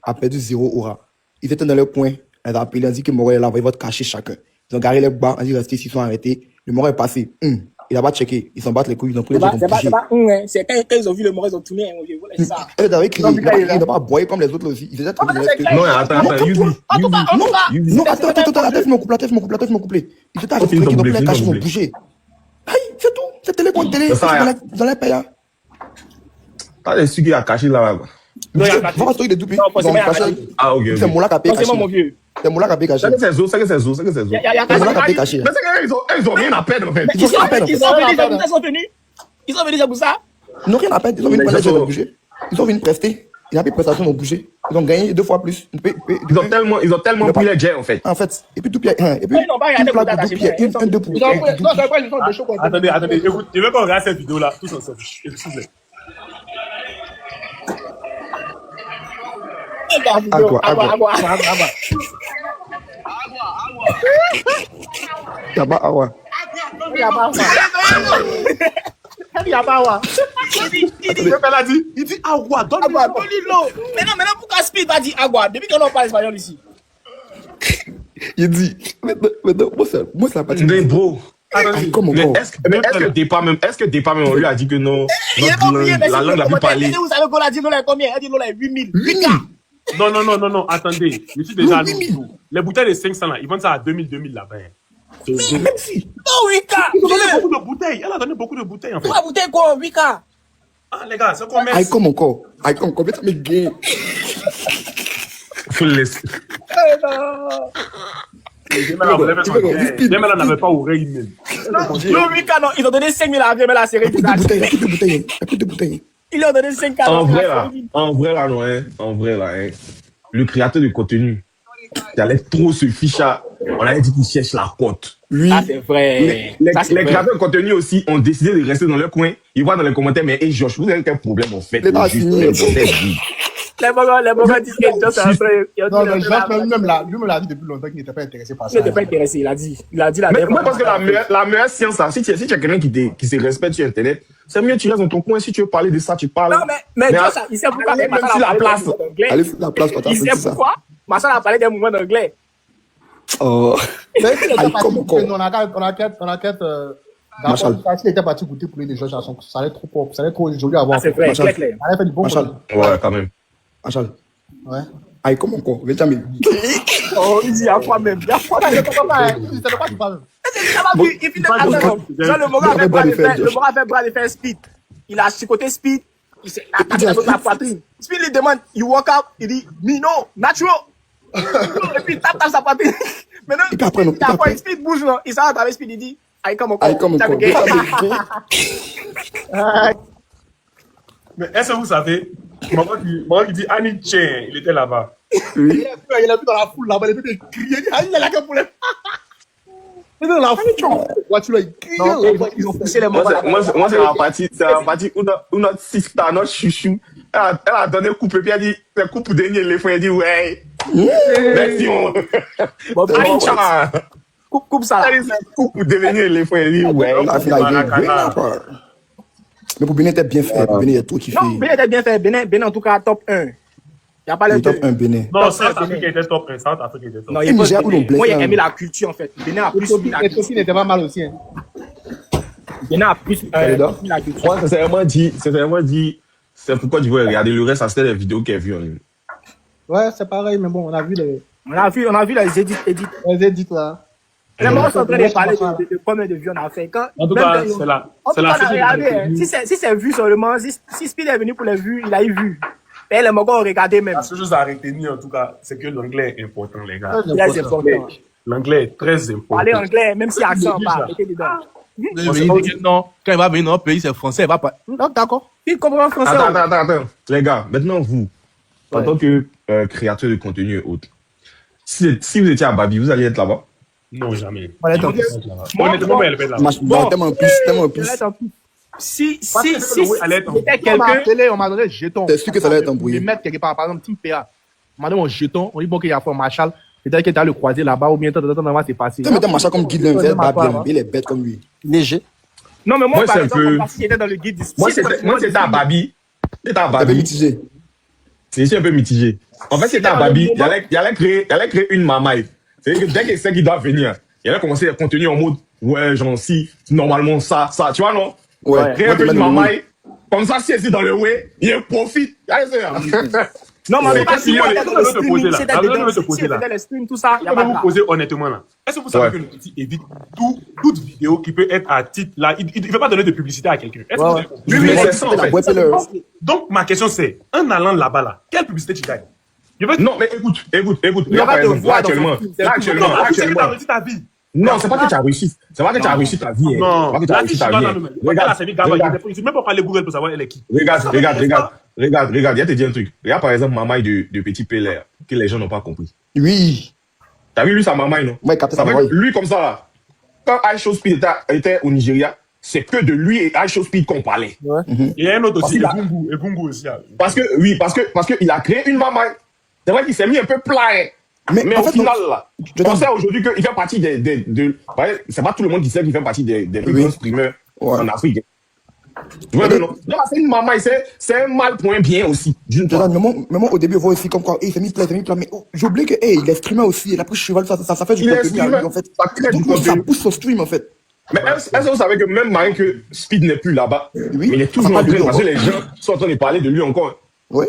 a perdu 0 aura. Ils étaient dans leur point. Elle a appelé, elle a dit que Moret est là, ils vont te cacher chacun. Ils ont garé les bas, ils ont dit restez, ils sont arrêtés. Le Moret est passé. Il a pas checké. Ils s'en battent les couilles, ils ont pris les gens, ils ont bougé. C'est quand ils ont vu le Moret, ils ont tourné. C'est ça. Eux, d'ailleurs, ils n'ont pas boyé comme les autres là aussi. Ils étaient très Non, attends, Yuzi. Non, attends, mon couplet. Ils étaient arrêtés, ils ont pris les cachets, ils ont bougé. Aïe, c'est tout. C'est télé contre télé. Dans les Paya. T'as des trucs à cacher là. Non, il y a pas de- Voir un truc de Doupi. Non, Ils ont forcément, il y a caché. pas de- Ah, ok. C'est Moula qui a payé Forcément, mon caché. vieux. C'est Moula qui a payé caché. C'est que c'est zo. Il y a C'est Moula qui a payé caché. Mais c'est qu'ils ont rien à perdre en fait. Ils sont à peine. venus, ils sont venus, c'est pour ça. Ils n'ont rien à perdre. Ils ont vu une Mais prestation, ils ils ont- ont bougé. Ils ont vu une prestée. Il y a plus de prestations, ils ont bougé. Ils ont gagné 2 fois plus. Ils ont tellement pris les jets en fait. En fait, et puis tout pied. Et puis, Ils n'ont pas regardé une plaque pour pour t'attacher, tout pied. ils ont- Un, deux pour Ils ont pris, non, c'est pas, ils ont des chocs. Attendez, écoute, je veux qu'on regarde cette vidéo-là, tous ensemble. Excusez. Agua. Tabac, agua. Il dit agua, donne-moi. Maintenant, pourquoi Speed va dire agua? Depuis qu'on en parle espagnol ici. Il dit, maintenant, moi, c'est la partie. Mais bro. Comment Mais encore? est-ce que Départ même on lui a dit que non, Il est pas oublié, mais la langue la plus parlée. vous savez qu'on a dit, nous, là, combien? Elle dit, nous, là, 8000. 8000. Non, attendez. Je suis déjà à l'eau. Les bouteilles de 500 là, ils vendent ça à 2000 là-bas. Même si. Non, 8K. Elle a donné beaucoup de bouteilles. Elle a donné beaucoup de bouteilles en fait. Pourquoi bouteille quoi, 8K? Ah, les gars, c'est combien? Aïe, comme encore. Aïe, comme encore. Mais gay. Faut le laisser. Maintenant, n'avait pas oreille même. Non, lui, canon, ils ont donné 5 000 à la la série. Il y a plus de bouteilles. Il y a plus de bouteilles. Ils lui ont donné 5 canons. En vrai là, non, hein. En vrai là, hein. Le créateur de contenu, il allait trop se ficher. On avait dit qu'il cherche la cote. Lui, Ça, c'est vrai. Les Ça, c'est vrai. créateurs de contenu aussi ont décidé de rester dans leur coin. Ils voient dans les commentaires, mais hey Josh, vous avez quel problème en fait? Les gars, fini. Les bogos disent que Josh est un peu. Non, non, Josh, lui-même l'a dit depuis longtemps qu'il n'était pas intéressé par Il ça. n'était pas intéressé, il a dit. Il a dit la Mais dernière moi, fois. parce que la meilleure science, là, si tu as quelqu'un qui se respecte sur Internet, c'est mieux que tu restes dans ton coin. Si tu veux parler de ça, tu parles. Non, mais Josh, il sait pourquoi. Allez, Massa même si a la parlé place. d'un moment d'anglais. allez foutre la place quand t'as Il fait sait ça. pourquoi. Massa a parlé d'un moment d'anglais. Oh. Mais il était Aïe, parti comme goûter, encore. on a quatre, Marshall. il était parti goûter pour les gens, ça allait trop propre, ça allait trop joli à voir. Ah, c'est vrai, Marshall. clair. Ça allait faire du bon Marshall. contenu. Ouais, quand même. Marshall. Ouais. Aïe, comme encore. Benjamin. Oh, il dit à quoi même. Il y a quoi même. C'est de quoi tu parles? Il finit le Mora avait bras de faire speed. Il a chicoté speed. Il s'est attaqué avec la poitrine. Speed lui demande, you walk out. Il dit, me no, natural. Et puis il tape sa poitrine. Maintenant, Et puis après, non, il a après. pas Speed bouge, non. Il s'arrête avec Speed, il dit, aïe, comme encore. Aïe, comme encore. Mais est-ce que vous savez, maman qui dit Annie Chen, il était là-bas. Il a vu dans la foule là-bas, il était crié, ah, il a la problème. Il était dans la foule. Ouais, tu l'as crié. Ils ont poussé les Moi, moments. c'est la partie où notre sister, notre chouchou, elle a donné coupe et puis elle dit, c'est coupe pour dernier éléphant, elle dit, ouais. Merci, on. Coupe ça. Elle dit, c'est coupe pour dernier éléphant, elle dit, ouais. La fille, là, il est bien, quoi. Mais pour Bénin, t'es bien fait. Pour Bénin, il y a tout qui fait. Non, Bénin était bien fait. Bénin, en tout cas, top 1. Il n'y a pas Il le est top 1 Bénin. Non, South-Afrique était top 1. South-Afrique était top 1. Non, Et il est Niger, pas où l'on blesse, Moi, j'ai hein. aimé la culture, en fait. Bénin a plus suivi la culture. Ethiopie n'était pas mal aussi. Bénin a plus suivi la culture. Moi, sincèrement dit, c'est pourquoi tu veux regarder le reste, ça c'était les vidéos qu'elle a vues en ligne. Ouais, c'est pareil, mais bon, on a vu les Les edits. là. Les gens sont en train de parler de combien de vues on a fait. En tout cas, c'est la regardez, si c'est vu seulement, si Speed est venu pour les vues, il a eu vu. Et les Mogos ont regardé même. La seule chose à retenir, en tout cas, c'est que l'anglais est important, les gars. Très important. L'anglais est très important. Parler anglais, même si accent pas, mettez dedans. Mais il dit que non, quand il va venir dans notre pays, c'est français, il va pas. Non, d'accord. Il comprend français. Attends. Les gars, maintenant vous, en tant que créateur de contenu et autres, si vous étiez à Babi, vous alliez être là-bas? Non, jamais. Honnêtement, elle va être là-bas. Tellement plus. Si allait être en- c'était On m'a quelqu'un, appelé, on m'a donné le jeton. T'es sûr que ça allait être embrouillé? Je vais mettre quelque part, par exemple, Team PA. On m'a donné mon jeton, on dit bon qu'il y a fait Marshall. Peut-être qu'il est allé le croiser là-bas ou bien tant c'est passé. Tu mettais Macha comme guide, il pas bien. Il est bête comme lui. Léger. non, mais moi, Moi, par c'est un exemple, peu- parce qu'il était dans le guide du Moi, c'était à Babi. C'était à T'avais Babi. mitigé. C'est un peu mitigé. En fait, c'était à Babi. Il allait créer une mamaille. C'est-à-dire que dès qu'il sait qu'il doit venir, il allait commencer à contenir en mode, ouais, genre, si, normalement, ça, tu vois, non? Ouais. Créer un peu une mamaille. Comme ça, si elle est dans le way, il profite. Allez, c'est non, mais Mais pas qu'est-ce si qu'il y a, on les était dans gens le veulent se poser streaming, là. c'était La dedans. raison de se Si poser là. c'était le stream, tout ça, il n'y Je a peux pas vous de poser honnêtement là. Est-ce que vous savez que le petit évite toute vidéo qui peut être à titre là, il ne veut pas donner de publicité à quelqu'un. Est-ce que vous avez compris? Oui, mais c'est ça, en La fait. boîte est leur. Donc, ma question c'est, en allant là-bas là, quelle publicité tu gagnes? Je veux Non, mais écoute. Il y Là, aura par de exemple, voix là, dans actuellement. son film. Là, Non, actuellement. tu sais que tu as réussi ta vie. Non, c'est pas que tu as réussi. C'est pas que tu as réussi ta vie. hein. Non, C'est pas que tu as là, réussi tu ta sais pas vie. dans hein. le même. Regarde, c'est Gaba, il ne même pas parler Google pour savoir elle est qui. Regarde, il y a te dire un truc. Regarde par exemple Mamaï de Petit Pélère, que les gens n'ont pas compris. Oui. T'as vu lui sa Mamaï, non? Moi, il capte Ça ça. fait que lui comme ça là. Quand Aisha Speed était au Nigeria, c'est que de lui et Aisha Speed qu'on parlait. Il y a un autre aussi, Parce Egungu aussi. Parce que il a créé une Mamaï. C'est vrai qu'il s'est mis un peu plat. Hein. Mais en au fait, final, là, je on sait aujourd'hui qu'il fait partie ouais, c'est pas tout le monde qui sait qu'il fait partie des plus Oui. grands streamers Ouais. en Afrique. Tu vois, non? Non, c'est une Mamaï, c'est un mal pour un bien aussi. D'une part. Jordan, mais moi, au début, je vois aussi comme quoi, il s'est mis plat, mais j'ai oublié que, il est streamer aussi, et après, cheval, ça fait du Il est contenu à lui, streamer. en fait. Ça crée du Donc, ça contenu. pousse son stream, en fait. Mais est-ce que vous savez que même malgré que Speed n'est plus là-bas, Oui. mais il est toujours Ça en parle de train, lui parce que encore. les gens sont en train de parler de lui encore. Ouais.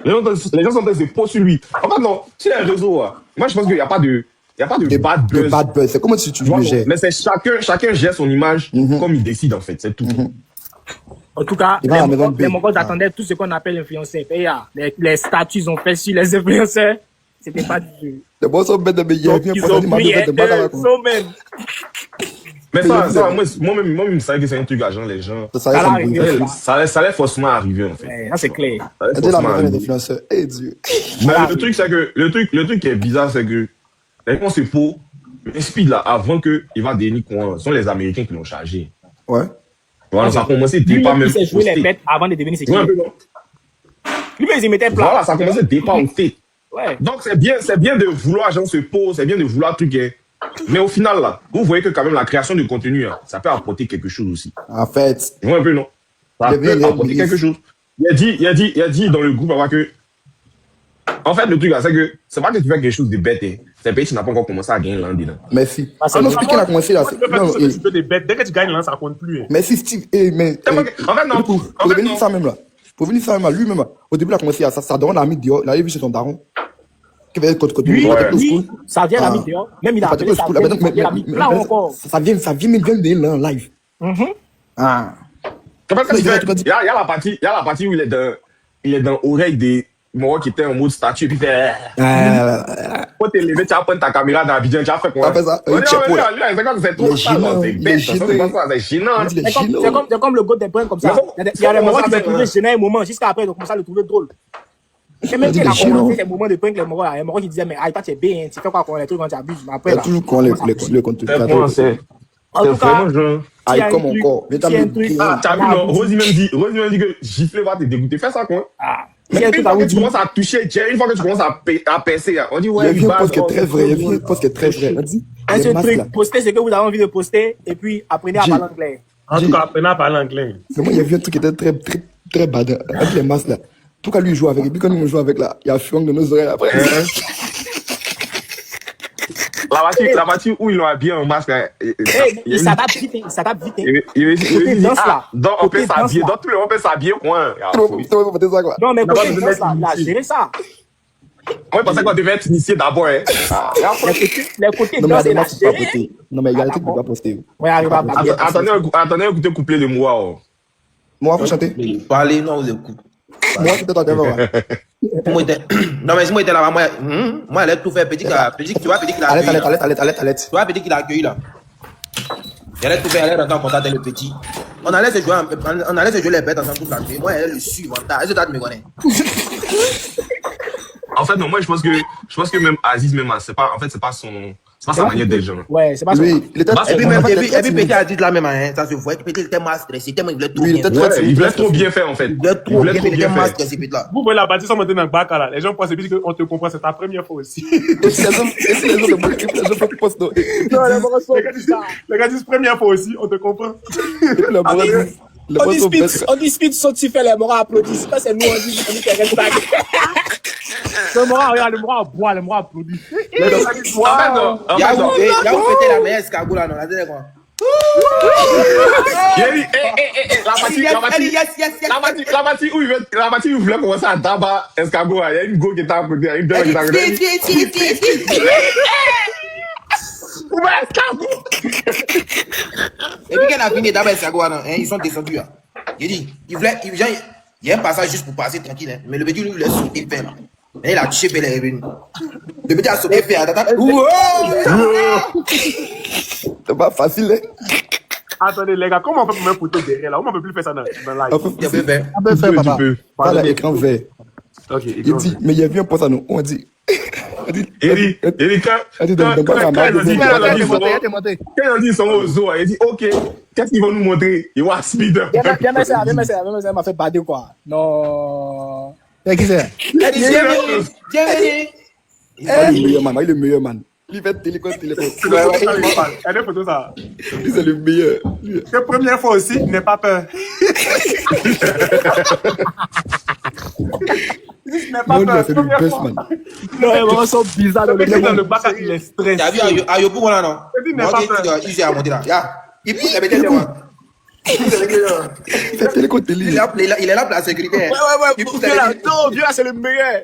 Les gens sont en train de se poser sur lui. En fait, non, sur les réseaux, moi je pense qu'il n'y a pas de bad De buzz. bad buzz. C'est comment si tu Tu vois, le gères. mais c'est chacun gère son image comme il décide en fait, c'est tout. En tout cas, Il va à la maison de les B. Mongols attendaient tout ce qu'on appelle influenceurs. Et ya, les statuts ils ont fait sur les influenceurs. C'était pas du tout. Les boss sont bêtes de me dire, Ils ont pris un même. Mais moi-même, c'est vrai que c'est un truc à genre, les gens. Ça Ça ça arrive. me Ça allait forcément arriver, en fait. Ouais, ça c'est clair. Ça allait Elle dit la forcément maison des arriver. influenceurs. Eh Dieu. Mais le truc, c'est que, le truc qui est bizarre, c'est que, les réponses c'est faux. Le speed, là, avant qu'il va devenir quoi, ce sont les Américains qui l'ont chargé. Ouais. Voilà, ça a commencé Lui, dès pas il même s'est au joué les state. bêtes avant de devenir Ouais, un sécurité. peu, non? Lui, il mettait plat. Voilà, ça a commencé dès pas au state. Ouais. Donc, c'est bien de vouloir, genre, se pose, c'est bien de vouloir truc, hein. Mais au final, là, vous voyez que quand même la création de contenu, hein, ça peut apporter quelque chose aussi. En fait, Tu vois un peu, non? Ça Il y avait peut apporter une quelque chose. Il a dit dans le groupe avant que, en fait, le truc là, c'est que, c'est pas que tu fais quelque chose de bête, hein. C'est un pays qui n'a pas encore commencé à gagner l'an dedans. merci. Ah, c'est Ah non, bon. c'est qui a commencé là. Tu peux faire Non, tout ce que tu veux des bêtes. Dès que tu gagnes là, ça compte plus. Hein. merci Steve. Eh, mais. En fait, non. Pour En fait, revenir non. ça même là. Pour venir ça même là, lui-même là. Au début, il a commencé à ça. Sa daron l'a mis dehors. Il a vu chez son daron. Qui avait côté Lui, Ouais. lui, ça vient la Ah. mis dehors. Même il a Pas appelé ça. school. Mais Il a mis plat encore. ça vient même là en live. Ah. Quand Non, il il a dit- y a la partie où il est dans l'oreille des Moro qui était en mode statue, et puis il fait, quand t'es levé, tu vas prendre ta caméra dans Abidjan, tu vas faire quoi? Ça fait ça, On dit, un chapeau, là. c'est comme c'est Il trop est ça, gênant, c'est il est bête, ça, gênant. c'est pas ça, c'est gênant. Il est C'est comme, gênant. c'est comme le goût des points comme ça. Mais Il y a des moments qui ça, vont trouver gênant un moment, jusqu'à après, ils vont commencer à le trouver drôle. Et même Il s'il a est gênant. commencé les moments de points que les Mongols qui disaient, mais toi, tu es bien, tu fais quoi quand les trucs quand tu abuses. Mais Il après, y a là. toujours qu'on le contenu. C'est bon, c'est En tout cas, vraiment genre. s'il y a Aïe, comme un truc- encore. Mais t'as s'il y a un mis- truc- Ah, t'as vu, Ah, non? Rosie même dit que gifler va te dégoûter. Fais ça, quoi. Ah, Mais s'il y a un une truc à fois vous que tu dire. commences à toucher, une fois que tu commences à percer, on dit, Il y ouais, a vu un post qui est oh, très vrai. Il y a vu un post qui est très vrai. On dit, Un les seul masques là. truc, postez ce que vous avez envie de poster et puis apprenez à J'ai- parler anglais. En tout cas, apprenez à parler anglais. Mais moi, il y a vu un truc qui était très bad. Avec les masques là. Pourquoi lui il joue avec? Et puis quand nous on joue avec là, il y a Fion de nos oreilles après. La partie où ils l'ont habillé en masque, là, Il s'adapte vite, il s'adapte vite. il Côté danse, là. donc on peut Côté danse, s'habiller, là. dans tous les on peut s'habiller, quoi. Trop faut faire ça quoi. Non, mais D'abord, côté de danse, mettre là, il a ici. géré ça. Moi, je pensais qu'on devait être initié d'abord, hein. Les côtés Non mais il y a danse, des il a masques qui ne pas géré. poster. Non mais il y a des trucs qui ne pas poster. Ouais, arrive à parler. Attendez un coup de couplet de moi, oh. Moi, faut chanter. Parlez, non, vous écoutez. Moi, c'était toi qui avais. Moi, non, mais si moi, j'étais là-bas, moi, elle a tout fait. Petit, tu vois, petit, qu'il a accueilli. Allez. Tu vois, petit, qu'il a accueilli, là. Elle a tout fait, elle est rentrée en contact avec le petit. On allait se jouer les bêtes ensemble toute la nuit. Moi, elle est le suivant. Est-ce que tu me connais? En fait, non, moi, je pense que même Aziz, même, c'est pas sa manière d'être, genre. Ouais, c'est pas ça. Lui, il était. Bah, Et puis, même- Petit a dit là même, hein, ça se voit que Petit était mal stressé, tellement il voulait trop Lui, il bien était faire. très- Ouais, il voulait trop bien faire, en fait. Il voulait trop bien, il était bien mal faire. stressé, Petit là. Vous voyez la bâtisse, on monte dans le bac là. Les gens pensent qu'on te comprend, c'est ta première fois aussi. Et si les autres postent. Non, les Mongols sont bizarres. Les gars disent première fois aussi, on te comprend. On dispute saut tu fais les morats applaudissent. Ça, c'est nous, on dit que reste back. Le moral, regarde, le moral boit, le moral applaudit. Il y a où pété la meilleure escargot là, non, la dernière fois. La partie où il voulait commencer à tabac escargot, il y a une go qui était à côté, il y a une dame qui était à côté. Où va escargot? Et puis quand on a fini d'abord escargot, ils sont descendus là. Il dit, il y a un passage juste pour passer tranquille, hein. Mais le petit lui il a sauté faire là. Et il a touché puis il est revenu. Le petit a sauté faire. C'est pas facile, hein. Attendez, les gars, comment on fait pour mettre photo derrière là? Comment on peut plus faire ça dans live? Il a fait faire. On peut faire, papa. peux. Voilà l'écran vert. Ok, Il dit, mais il y a vu un poste à nous. On dit. Il dit, quand ils ont dit ils sont au zoo, il dit, ok, qu'est-ce qu'ils vont nous montrer? Ils vont à speed. Viens, mais ça m'a fait bader quoi. Non. Qui c'est? Il a dit, bienvenue. Il est le meilleur man. Il est le meilleur man. Il fait téléphone. Il y a des photos ça. Lui, c'est le meilleur. La première fois aussi, n'aie pas peur. N'aie pas Non, peur. c'est le Première best fois. man. Non, les Mongols sont bizarres. Le mec est dans le bac, il est stressé. T'as vu Ayopou là, non? Il dit, n'est pas peur. Il a monté là. Il pousse la bête de moi. Il fait téléphone télé. Il est là pour la sécurité. Ouais, Il pousse viens la là. bête. Non, viens là, c'est le meilleur.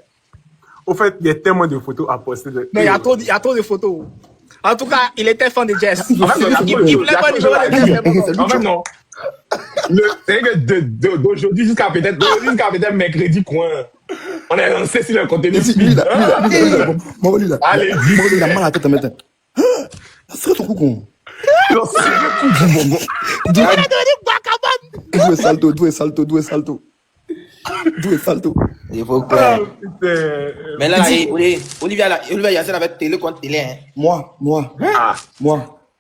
Au fait, il y a tellement de photos à poster. Non, il y a trop de photos. En tout cas, il était fan de jazz. Il En fait, voulait pas les jouer de jazz. En fait, non. C'est que d'aujourd'hui jusqu'à peut-être mercredi, coin. On est lancé sur le contenu. Lui, là. Allez, Il a mal à la tête maintenant. Ça serait ton coup, con. D'où est salto. Il faut clair. Mais là, Olivia Yassine avec télé contre télé. Hein. Moi. Non,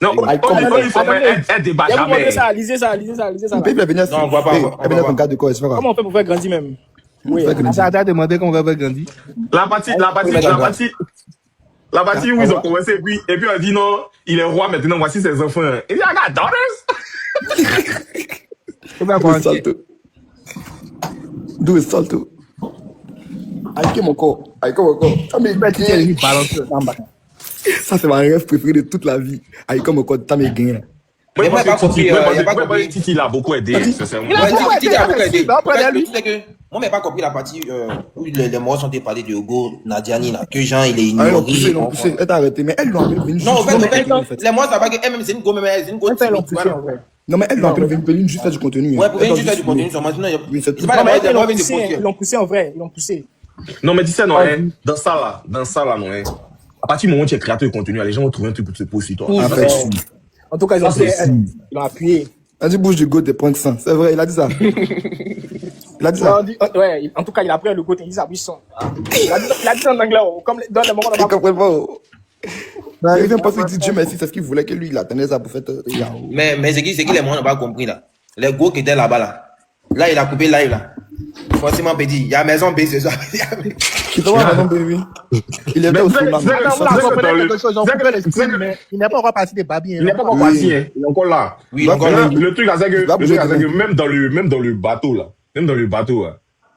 on elle débat jamais. Lisez ça. Le pays va venir. Non, on voit pas. Elle venir comme garde de corps, c'est pas grave. Comment on fait pour faire grandir même? Oui. Ça a demandé comment on va grandir. La partie où ils ont commencé, et puis on dit non, il est roi maintenant, voici ses enfants. Il dit, I got daughters. D'où est salto. Aïe, mon corps. Ça, c'est ma rêve préférée de toute la vie. Aïe, mon corps, t'as mes gains. Mais moi, pas compris. Titi l'a beaucoup aidé, sincèrement. Titi a beaucoup aidé. Moi, mais pas compris la partie où les morts sont parlés de Hugo Nadiani, là, que Jean, il est ignoré. Ils l'ont poussé. Elle t'a arrêté, mais elle l'ont appelé. Non, en fait, les morts, ça va que elle-même, c'est une go, mais c'est une go. Non, mais elle l'ont appelé Vénipéline juste faire du contenu. Ouais, pour venir juste faire du contenu. C'est pas la moitié des morts, ils l'ont poussé en vrai. Non, mais dis ça, non, dans ça là, non, à partir du moment où tu es créateur de contenu, les gens vont trouver un truc pour te poser sur toi. En tout cas, ils l'ont appuyé. On dit bouge du go des points de sang. C'est vrai, il a dit ça. Ouais, en tout cas, il a pris le côté, il s'appuie son. Il a dit en anglais, comme dans les moments de ma il vient pas se dire Dieu merci, c'est ce qu'il voulait que lui, il attendait ça pour faire. Mais c'est qui les gens n'ont pas compris là. Les gros qui étaient là-bas là. Là, il a coupé live là. Forcément, petit, il y a maison B ce soir. Il était au Soulman. Il n'est pas encore parti des babies. Il n'est pas encore parti, il est encore là. Oui, encore là. Le truc, c'est que même dans le bateau là,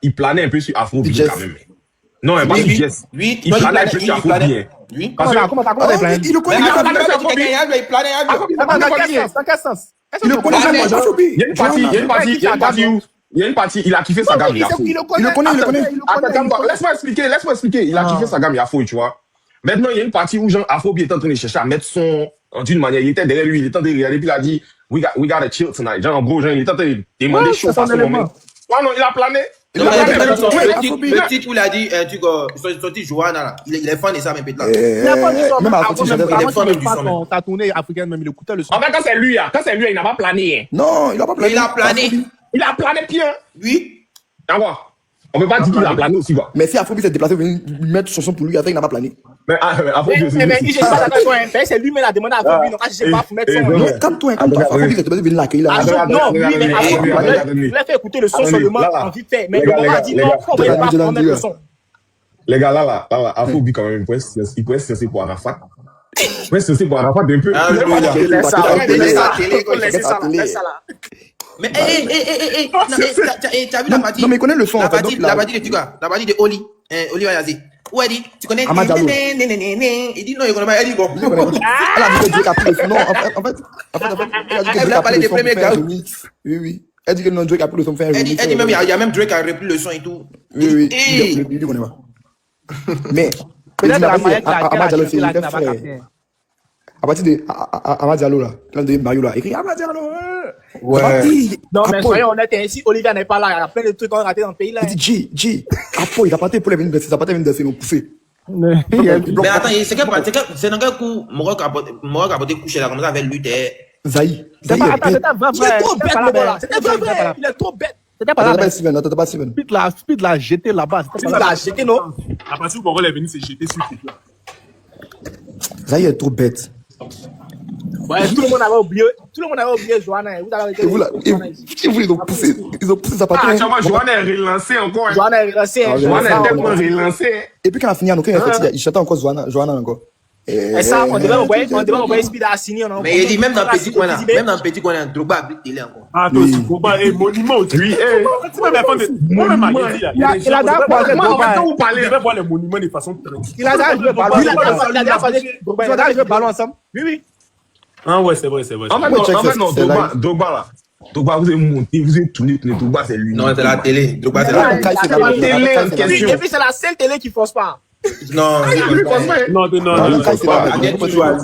il planait un peu sur Afrobeat quand même. Non, pas sur Jess. Oui, il planait un peu sur Afrobeat. Oui. Comment t'as plané? Il le connaît. Il planait. Dans quel sens? Il le connaît. Il y a une partie, il a kiffé sa gamme Yafo. Il le connaît. Attends, laisse-moi expliquer. Il a kiffé sa gamme Yafo, tu vois. Maintenant, il y a une partie où Jean Afrobeat est en train de chercher à mettre son, d'une manière, il était derrière lui, il était en train de regarder, puis il a dit, we gotta chill tonight. Genre, en gros, Jean, il était en train de demander chaud à ce moment. Ouais, non, il a plané. Le titre où il a dit, son titre Johanna là, il est fan de ça, même peut-être là. Même à côté, t'as tourné africaine, même il écoutait le son. En fait, quand c'est lui, il n'a pas plané. Non, il n'a pas plané. Il a plané. Bien. Oui. D'accord. On peut pas dire qu'il a plané aussi, quoi. Mais si Afrobeat s'est déplacé, venir mettre son son pour lui, après il n'a pas plané. Mais Afrobeat aussi. Mais il pas d'accord, c'est lui, mais il a demandé à Afrobeat, donc je sais pas, faut mettre son. Non, calme-toi, Afrobeat s'est déplacé, venir l'accueillir. Non, oui, mais il a fait écouter le son seulement en vite fait. Mais le moment a dit non, on va pas mettre le son. Les gars, là, Afrobeat quand même, il pourrait se cesser pour Arafat. Il pourrait se cesser pour Arafat d'un peu. Laisse ça là. Mais t'as vu la partie? Non, mais il connaît le son. La partie de Tuga, la partie de Oli, Oli Ayazi. Où elle dit, tu connais? Il dit non, il connaît pas. Elle dit bon. Elle a dit que Drake a pris le son. Non, en fait, elle a dit que Drake a pris le son pour faire un remix. Oui. Elle dit que non, Drake a pris le son pour faire un remix. Elle dit même, il y a même Drake qui a repris le son et tout. Oui. Il dit qu'on est pas. Mais, peut-être la manière qu'il a à partir de Amad Diallo là, de Mario là, écrit Amad Diallo. Ouais. Non, mais soyons honnêtes, si Olivia n'est pas là, il y a plein de trucs qu'on a raté dans le pays là. Il dit G, Apo, il a parti pour les venir danser, ça a parti venir danser, ils l'ont poussé. Mais attends, c'est dans quel coup Morok a porté coucher là, comme ça avec lui, Zaï. Il est trop bête, le gars là. C'était vrai. Il est trop bête. C'était pas Steven. Speed l'a jeté là-bas. Speed l'a jeté, non? À partir où Morok est venu, c'est jeté sur le là. Zaï est trop bête. Ouais, tout le monde avait oublié Johanna. Ils ont poussé sa partie. Ah, tu vois, Johanna est relancée encore. Johanna est relancée. Johanna est tellement relancée. Et puis quand on a fini, il chantait encore Johanna encore. Et ça, on devait envoyer Speed à signer. Mais il dit même dans Petit Coin là, Drogba a télé encore. Ah, toi aussi, Drogba est monument aussi. Oui, moi-même, il a d'abord croisé Drogba. Quand vous parlez, je vais voir les monuments de façon très. Il a déjà joué le ballon ensemble. Oui. Ah ouais, c'est vrai. En fait, non, Drogba là. Drogba, vous avez monté, vous avez tourné, Drogba c'est lui. Non, c'est la télé. Drogba c'est la télé. Et puis c'est la seule télé qui force pas. Non, c'est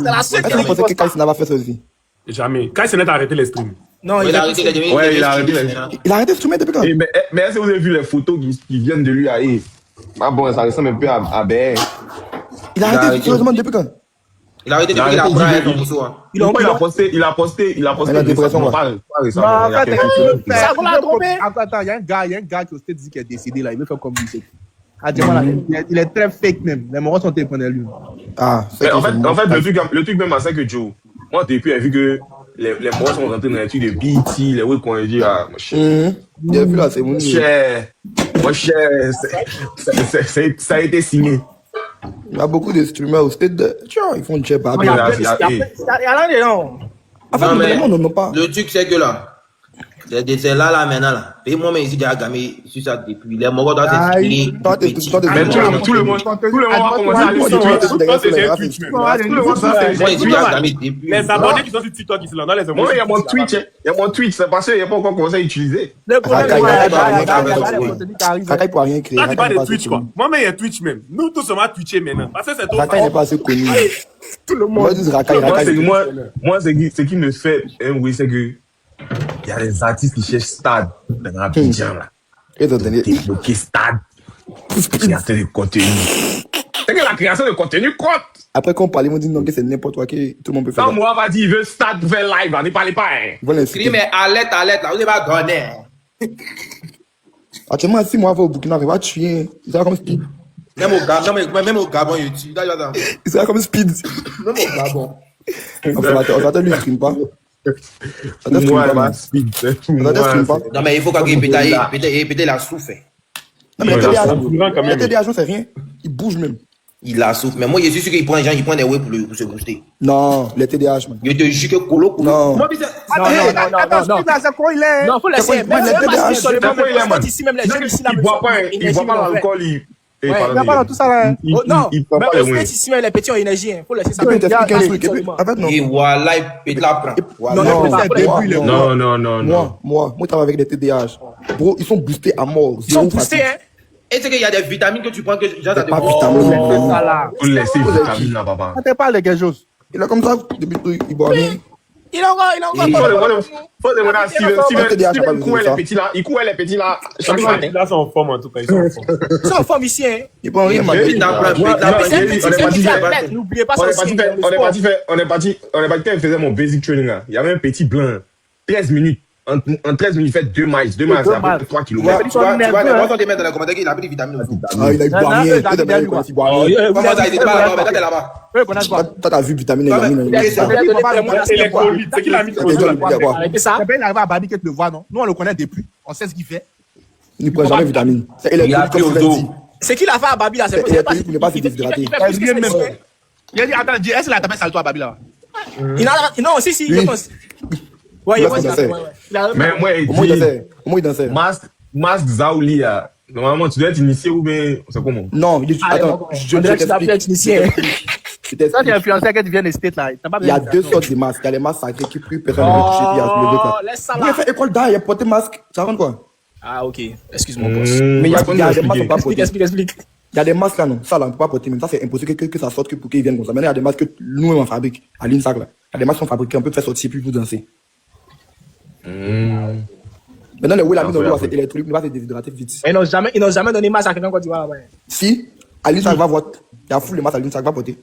la seule télé qui force pas. Kai n'a pas fait ça aussi. Jamais. Kai s'est arrêté les streams. Non, Il a arrêté les demi. Ouais, il a arrêté les- Il a arrêté de streamer depuis quand? Mais est-ce que vous avez vu les photos qui viennent de lui à Ah bon, ça ressemble un peu à BR. Il a arrêté sérieusement depuis quand? Il a arrêté depuis qu'il a pris ton morceau. Il a posté. Il a dépression, quoi. Pas récemment. Non, il y a quelques semaines. Ça vous l'a trompé. Attends, il y a un gars qui s'est dit qu'il est décédé là, il veut faire comme lui. Ah, dis-moi là, il est très fake même. Les moraux sont téléphonés lui. Ah, Mais en fait, le truc même à ça que Joe, moi, depuis, j'ai vu que les morts sont rentrés dans les trucs de BT, les autres qu'on a dit, ah, mon cher. Il a vu là, c'est mon Cher. Mon cher, ça a été signé. Il y a beaucoup de streamers au stade de. Tiens, ils font une chef à Il y a bien. plein- il y a plein- il y a là dedans. En fait, Non, mais vraiment, non, pas. le truc, c'est que là, c'est là, maintenant, là. Et moi-même, ici, j'ai gamé sur ça depuis. Les moraux doivent s'expliquer. Toi, t'es Mais tout le monde va commencer à aller sur Twitch. Toi, c'est un Twitch, même. Tout le monde va faire Moi, ici, Twitch. j'ai gamé depuis. Les abonnés qui sont sur TikTok ici, là, dans les Moi, il y a mon Twitch. Il y a mon Twitch. C'est parce qu'il n'y a pas encore commencé à utiliser. Le problème, Racaille, c'est Racaille, que- Racaille, Racaille pour rien créer. Là, tu parles Racaille de n'est Twitch, pas quoi. assez connu. Moi-même, il y a Twitch même. Nous tous, on va Twitcher maintenant. Parce que c'est trop Racaille n'est pas assez connu. tout le On va monde. dire Racaille, Moi, Racaille. ce qui me fait, oui, c'est que il y a des artistes qui cherchent stade dans Abidjan, là. Et t'as donné. T'es bloqué stade. Créateur de contenu. C'est que la création de contenu compte. Après, quand on parlait, on dit non, que c'est n'importe quoi, que tout le monde peut faire. Quand moi, va dire, il veut stade pour faire live, là, ne parlez pas, hein. Ils vont Crie, l'insulter. mais alerte, là, vous n'avez pas donné. Actuellement, si moi, je vais au Burkina, il va tuer. Il sera comme Speed. Même au Gabon, il tue. Il sera comme Speed. Même au Gabon. On s'attend, lui, il stream pas. On ne stream Moi, pas, ma man. speed. On ne stream pas. Non, mais il faut qu'il pète la souffle. Non, mais Ouais, les ça prend quand même. TDA, c'est rien. Il bouge même. Il la souffle. Mais moi, je suis sûr qu'il prend des gens, il prend des way pour se booster. Non, les TDAH, man. Je te jure que Colo. Non. Moi, putain. C'est quoi il est? Non, faut laisser. C'est quoi, Même il pas est si sur le C'est quoi, il est, même man? ici, même les jeunes ici, là, Il boit pas l'alcool, il... Ouais, Il n'y a pas dans tout ça là. Oh, non, il prend même pas les au moyens. States, ici, même les petits ont énergie. Faut laisser ça. Il peut t'expliquer un truc. Absolument. En fait, non. Et voilà, il pète la prend. Non, Non, non, c'est pas- début, pas- les Non, non, non, non. Moi, je travaille avec des TDAH. Bro, ils sont boostés à mort. Ils sont boostés, hein. Et c'est qu'il y a des vitamines que tu prends que gens C'est te pas disent, vitamine. C'est ça là. Faut laisser les vitamines là, papa. On te parle de quelque chose. Il est comme ça, depuis tout, il boit rien. Il est encore, Faut demander à Steven pas court besoin de les petits là. Il court les petits là chaque Ils matin. sont en forme, en tout cas. Ils sont en forme. Ils sont en forme ici, hein. Il prend rien, man. pète la prend, pète la Ouais, prend. Mais c'est un on est petit parti faire- athlète. N'oubliez pas On ça est aussi. parti faire, on est parti quand il faisait mon basic training là. Il y avait un petit blanc. 13 minutes. En 13 minutes, il fait 2 miles. 2 miles, c'est à peu près 3 Tu km. vois, les gens te mettent dans les commentaires qu'il a pris des vitamines aussi. Ah, il boit rien. Toi, t'as bien il boit rien. Comment ça, il était pas là-bas, mais toi, t'es là-bas. Eux connaissent pas. Toi, t'as vu vitamine et Ouais, vitamine. mais- Il a donné vraiment Et les Covid, c'est qu'il a mis Il a dit, Arrêtez ça. C'est bien, il arrive à Babi que tu le vois, non? Nous, on le connaît depuis. On sait ce qu'il fait. Il ne prend jamais vitamine. Il Il a est pris comme au tu l'as dos. dit. C'est qu'il a fait à Babi là. C'est Il a pas dit qu'il n'est pas assez déshydraté. Il a dit, attends, dis, est-ce qu'il a tapé ça toi, Babi là? Non, si, Oui. je pense. Ouais, Il il a pense. commencé. Mais moi, il Comment il dit, dansait? Comment il dansait? Mask Zaouli, là. Normalement, tu dois être initié ou bien, c'est comment? Non, il dit, attends, je On dirait que tu n'as plus être initié. Je t'explique. Ça, tu es influencé que tu viens des States là. Il y a deux sortes de masques. Il y a les masques sacrés qui plus personne ne veut toucher. Puis il y a le Oh, autre. laisse ça Vous avez là. fait école d'art, il y a porté masque. Ça rend quoi? Ah, ok. Excuse-moi, boss. Mais il y a des masques qu'on peut pas porter. Explique. Il y a des masques là, non. Ça là, on peut pas porter. Même ça, c'est impossible que ça sorte que pour qu'ils viennent comme ça. Maintenant, il y a des masques que nous, on fabrique. À l'INSAC là. Il y a des masques qu'on fabrique, on peut faire sortir puis vous danser. Maintenant, le où la mine de l'eau, c'est électrique, il va se déshydrater vite. Ils n'ont jamais donné masse à quelqu'un quand tu vas là-bas. Si, à l'INSAC va voter. Il y a fou les masques à l'INSAC va porter.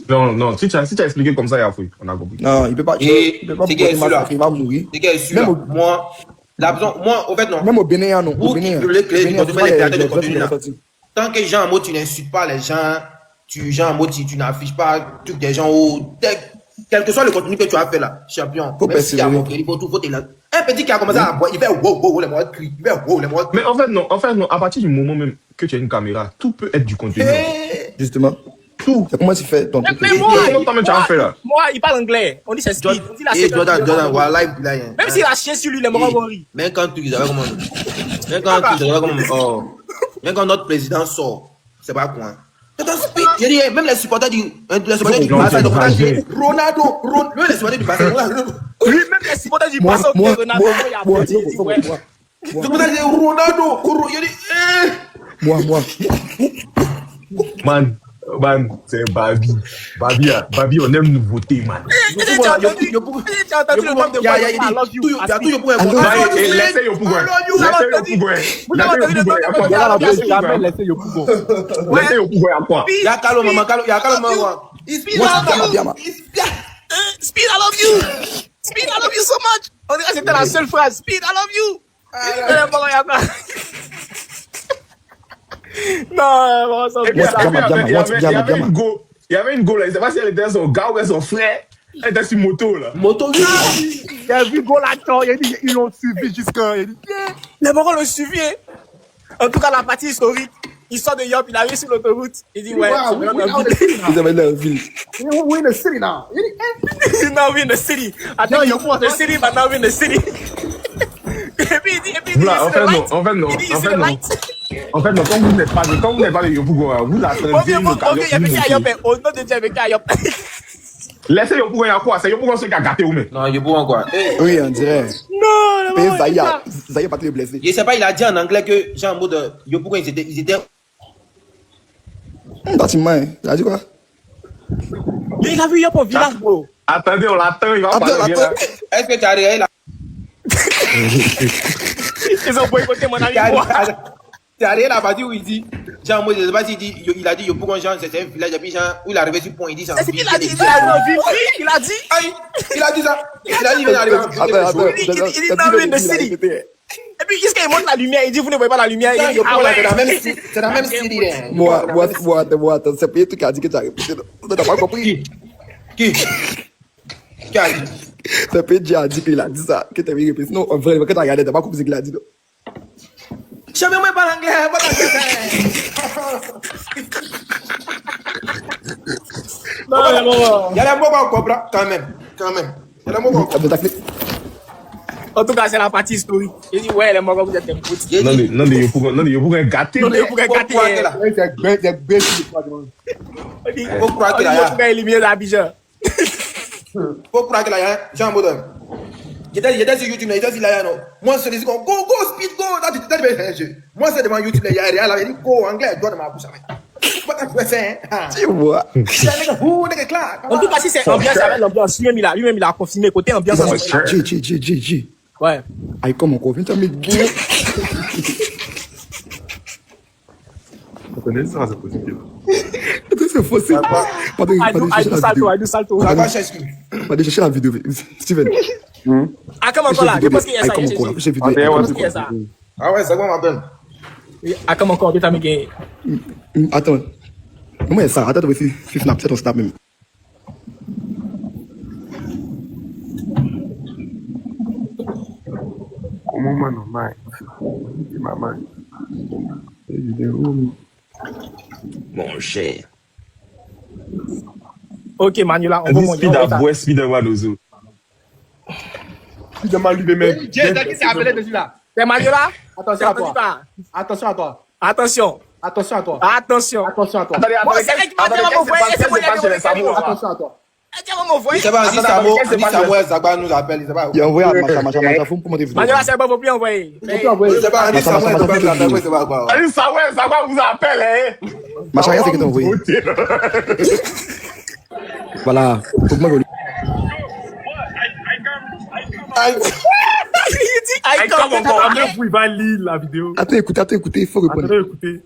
Non, si tu as expliqué comme ça, il y a fouille. On a compris. Non, il peut pas. Et Il peut pas c'est porter qu'il y a masque, celui-là. il va mourir. C'est qu'il y a celui-là. Même au- Moi, au fait, non. Même au Bénin, non. Au Vous Bénin. qui voulez créer du contenu, les créateurs de vrais contenu, là. sortis. Tant que gens en mode, tu n'insultes pas les gens, gens en mode, tu n'affiches pas truc des gens ou quel que soit le contenu que tu as fait là, champion. Faut Même s'il y a persévérer. montré, il faut tout, faut t'es là. Un petit qui a commencé à boire, il fait wow, les mots crient, il fait wow, les mots Mais en fait, non, à partir du moment même que tu as une caméra, tout peut être du contenu. Justement. Tout. C'est comment tu fais ton truc. Mais moi, Comment toi-même tu as fait là? moi, il parle anglais. On dit c'est speed. On dit la Et Jordan, voilà, il a rien. Même s'il a chié sur lui, les morts vont rire. Même quand tu savais comment. Même quand notre président sort, c'est pas quoi. C'est un speed. Je dis, même les supporters du Barça, Ronaldo, même les supporters du Barça, Oui, même les supporters du Moi, Barça, moi, Ronaldo, moi, il y a moi, applaudi, il dit, ouais. Ronaldo, je dis, moi. Man, Man, c'est Babi. Babi, on aime nouveauté, man. Tu as entendu le nombre de fois I love you. Il y a toujours pour un Laissez yo Pougouen. Vous avez entendu le nombre de fois Il y a la I love bouche, jamais laissé yo Pougo. Laissez yo Pougouen à quoi? Il y a Kalo, maman, Kalo, il y a Kalo, maman. Speed, I love you. Speed, I love you. Speed, I love you so much. On dirait que c'était la seule phrase. Speed, I love you. Non, bon, ça Et puis, il y avait une go là, je sais pas si elle était son gars ou son frère. Elle était sur moto là. Moto, Il a vu Golaton, il a dit ils l'ont suivi jusqu'à. Il a dit les morons l'ont suivi. En tout cas, la partie historique, il sort de Yop, il arrive sur l'autoroute. Il dit, ouais, Vous avez l'air ville. We in the city now. he's now in the city. I think you're from the city, but now in the city. Et puis il dit, Voilà, en fait, non. Il dit, c'est le light. En fait, non, quand vous n'êtes pas de Yopougo, vous attendez une occasion. Il y avait qu'à Yop, au nom de Dieu, il y avait qu'à Yop. Laissez Yopougo à quoi? C'est Yopougo qui a gâté ou mais. non, il est bon quoi. Oui, on dirait. Non, Mais Zaya pas très blessé. Je sais pas, il a dit en anglais que, genre, en mode, yo, pourquoi ils étaient. Bâtiment, il a dit quoi? Il a vu Yop au village, bro. Attendez, on l'attend, il va parler bien. Est-ce que tu as regardé là? Ils ont boycotté mon ami. Tu as regardé la partie où il dit, genre, moi, je sais pas s'il dit, il a dit, yo, pourquoi genre, c'est un village, et puis, genre, où il est arrivé sur le point, il dit, c'est C'est ce qu'il a dit. Il a dit. Aïe, il a dit ça. Il a dit, il est arrivé. Attends. Il dit now in the city. Et puis, qu'est-ce qu'il montre la lumière? Il dit, vous ne voyez pas la lumière. Il dit, Yo, ah pourquoi ouais. c'est la même city, là. Moi, attends, c'est pas tout qui a dit que tu as répété. On n'a pas compris. Qui a dit? C'est pas Dieu a dit qu'il a dit ça, que tu as répété. Sinon, en vrai, quand tu as regardé, tu n'as pas compris ce qu'il a dit. Jamais moi pas l'anglais, pas l'anglais. Il y a la mots qu'on comprend, quand même. Il y a la mots qu'on comprend. En tout cas, c'est la partie historique. Il dit, ouais, les morons, vous êtes un pote. Non, mais Yopougo est gâté. Non, mais vous pouvez gâter. Faut croire que là, Vous pouvez éliminer l'Abidjan. faut croire que là, Jean Baudin. J'étais sur YouTube, il dit là, non. Moi, c'est des go, speed, go. Moi, c'est devant YouTube, il y a rien là, il dit go, anglais, doigt de ma bouche. Pas de faire, hein. Tu vois. En tout cas, si c'est ambiance avec l'ambiance, lui-même, il a confirmé côté ambiance. G. Ouais. Aïe, comment on vient de mettre bien. Attendez, ça va se poser une question. C'est faux, c'est. I do salto. Pas de chercher la vidéo. Steven. Ah, comment encore là? Je pense qu'il y a ça. Comment encore? J'ai vidéo. Je pense qu'il y a ça. Ah ouais, c'est quoi ma bonne? Ah, comment encore? Tu as mis. Attends. Comment ça? Attends, si Snap, c'est ton Snap même. Comment moi non, man? Maman. Mon cher. Ok, Manuela, on va monter. Speed à bois, speed à Wadozo. Il demande lui de même. J'ai dit c'est appelé dessus là. C'est Manuela? Attention à toi. Attention à toi. Attention. Attention à toi. Attention. Attention à toi. Attendez, Attention à toi. Il sait pas si Samuel Zagba nous appelle, il sait pas. Il a envoyé à Macha Foum pour monter vidéo. Manuela, c'est bon, faut plus envoyer. Il sait pas, Andy Samuel Zagba nous appelle, il sait pas quoi. Allez, ça vous appelle, hein. Macha, regarde ce que t'as envoyé. Voilà. Faut que moi, Il dit, I come encore. Après, il va lire la vidéo. Attends, écoutez, il faut répondre. Attendez, écoutez.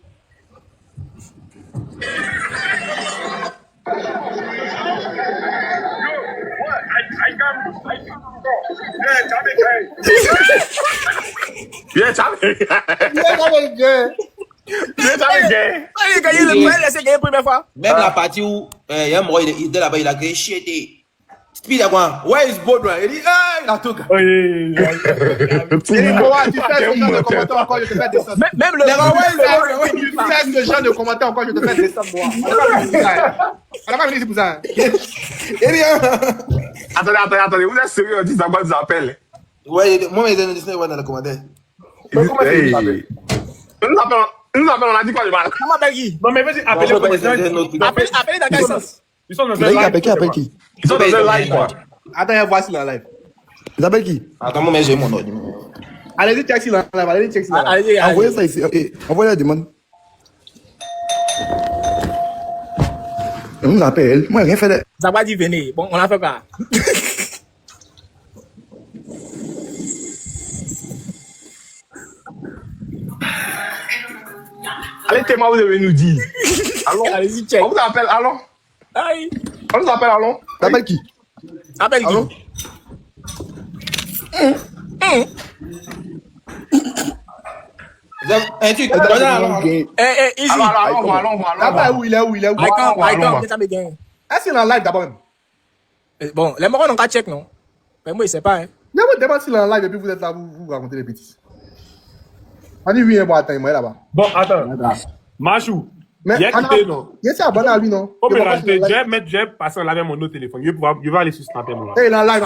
Viens, jamais. Il a gagné le point, il a gagné la première fois. Même la partie où il y a un mort, il était là-bas, il a créé chier. Speed à quoi? Where is Baudouin? Il dit, il a tout. Oui. Il dit, comment tu fais ce genre de commentaire encore, je te fais descendre. Même le. Tu fais ce genre de commentaire encore, je te fais descendre, moi. Alors, pas venir ici pour ça. Eh bien. Attendez, vous êtes sérieux, on dit Zagba nous appelle. Ouais, moi, mes amis Disney vont dans les commentaires. Nous appelle, on a dit quoi, le mal? Comment appelle qui? Non, mais vas-y, Appelez dans quel sens? Ils sont dans un Qui live. appelle qui? Ils sont dans un live, quoi. Attends, voici la live. Ils appellent qui? Attends, moi, j'ai mon ordre. Allez-y, check si la live. Allez-y, check si la live. Envoyez ça ici. Envoyez la demande. On nous appelle. Moi, rien fait de. Ça va dire venez. Bon, on a fait quoi? Allez, Théma, vous devez nous dire. Allons. Allez-y, check. On vous appelle, allons. Aïe. On vous appelle, allons. T'appelles qui? Appelle qui? Allô? Tu Easy. Allons. Là-bas, où il est, où il est, où il est. I come, get up again. Est-ce qu'il est en live d'abord même? Bon, les morons n'ont qu'à check, non? Mais moi, il sait pas, hein. Mais vous demandez s'il est en live et puis vous êtes là, vous racontez des bêtises. On dit oui, bon, attends, moi là-bas. Bon, attends. Machou. Mais Il y a quitté, non? il est abonné à lui, non? Faut Il me va pas rajouter. sur le live. Je vais passer en live mon autre téléphone. Je vais aller sur Snapchat, moi. Et il est en live.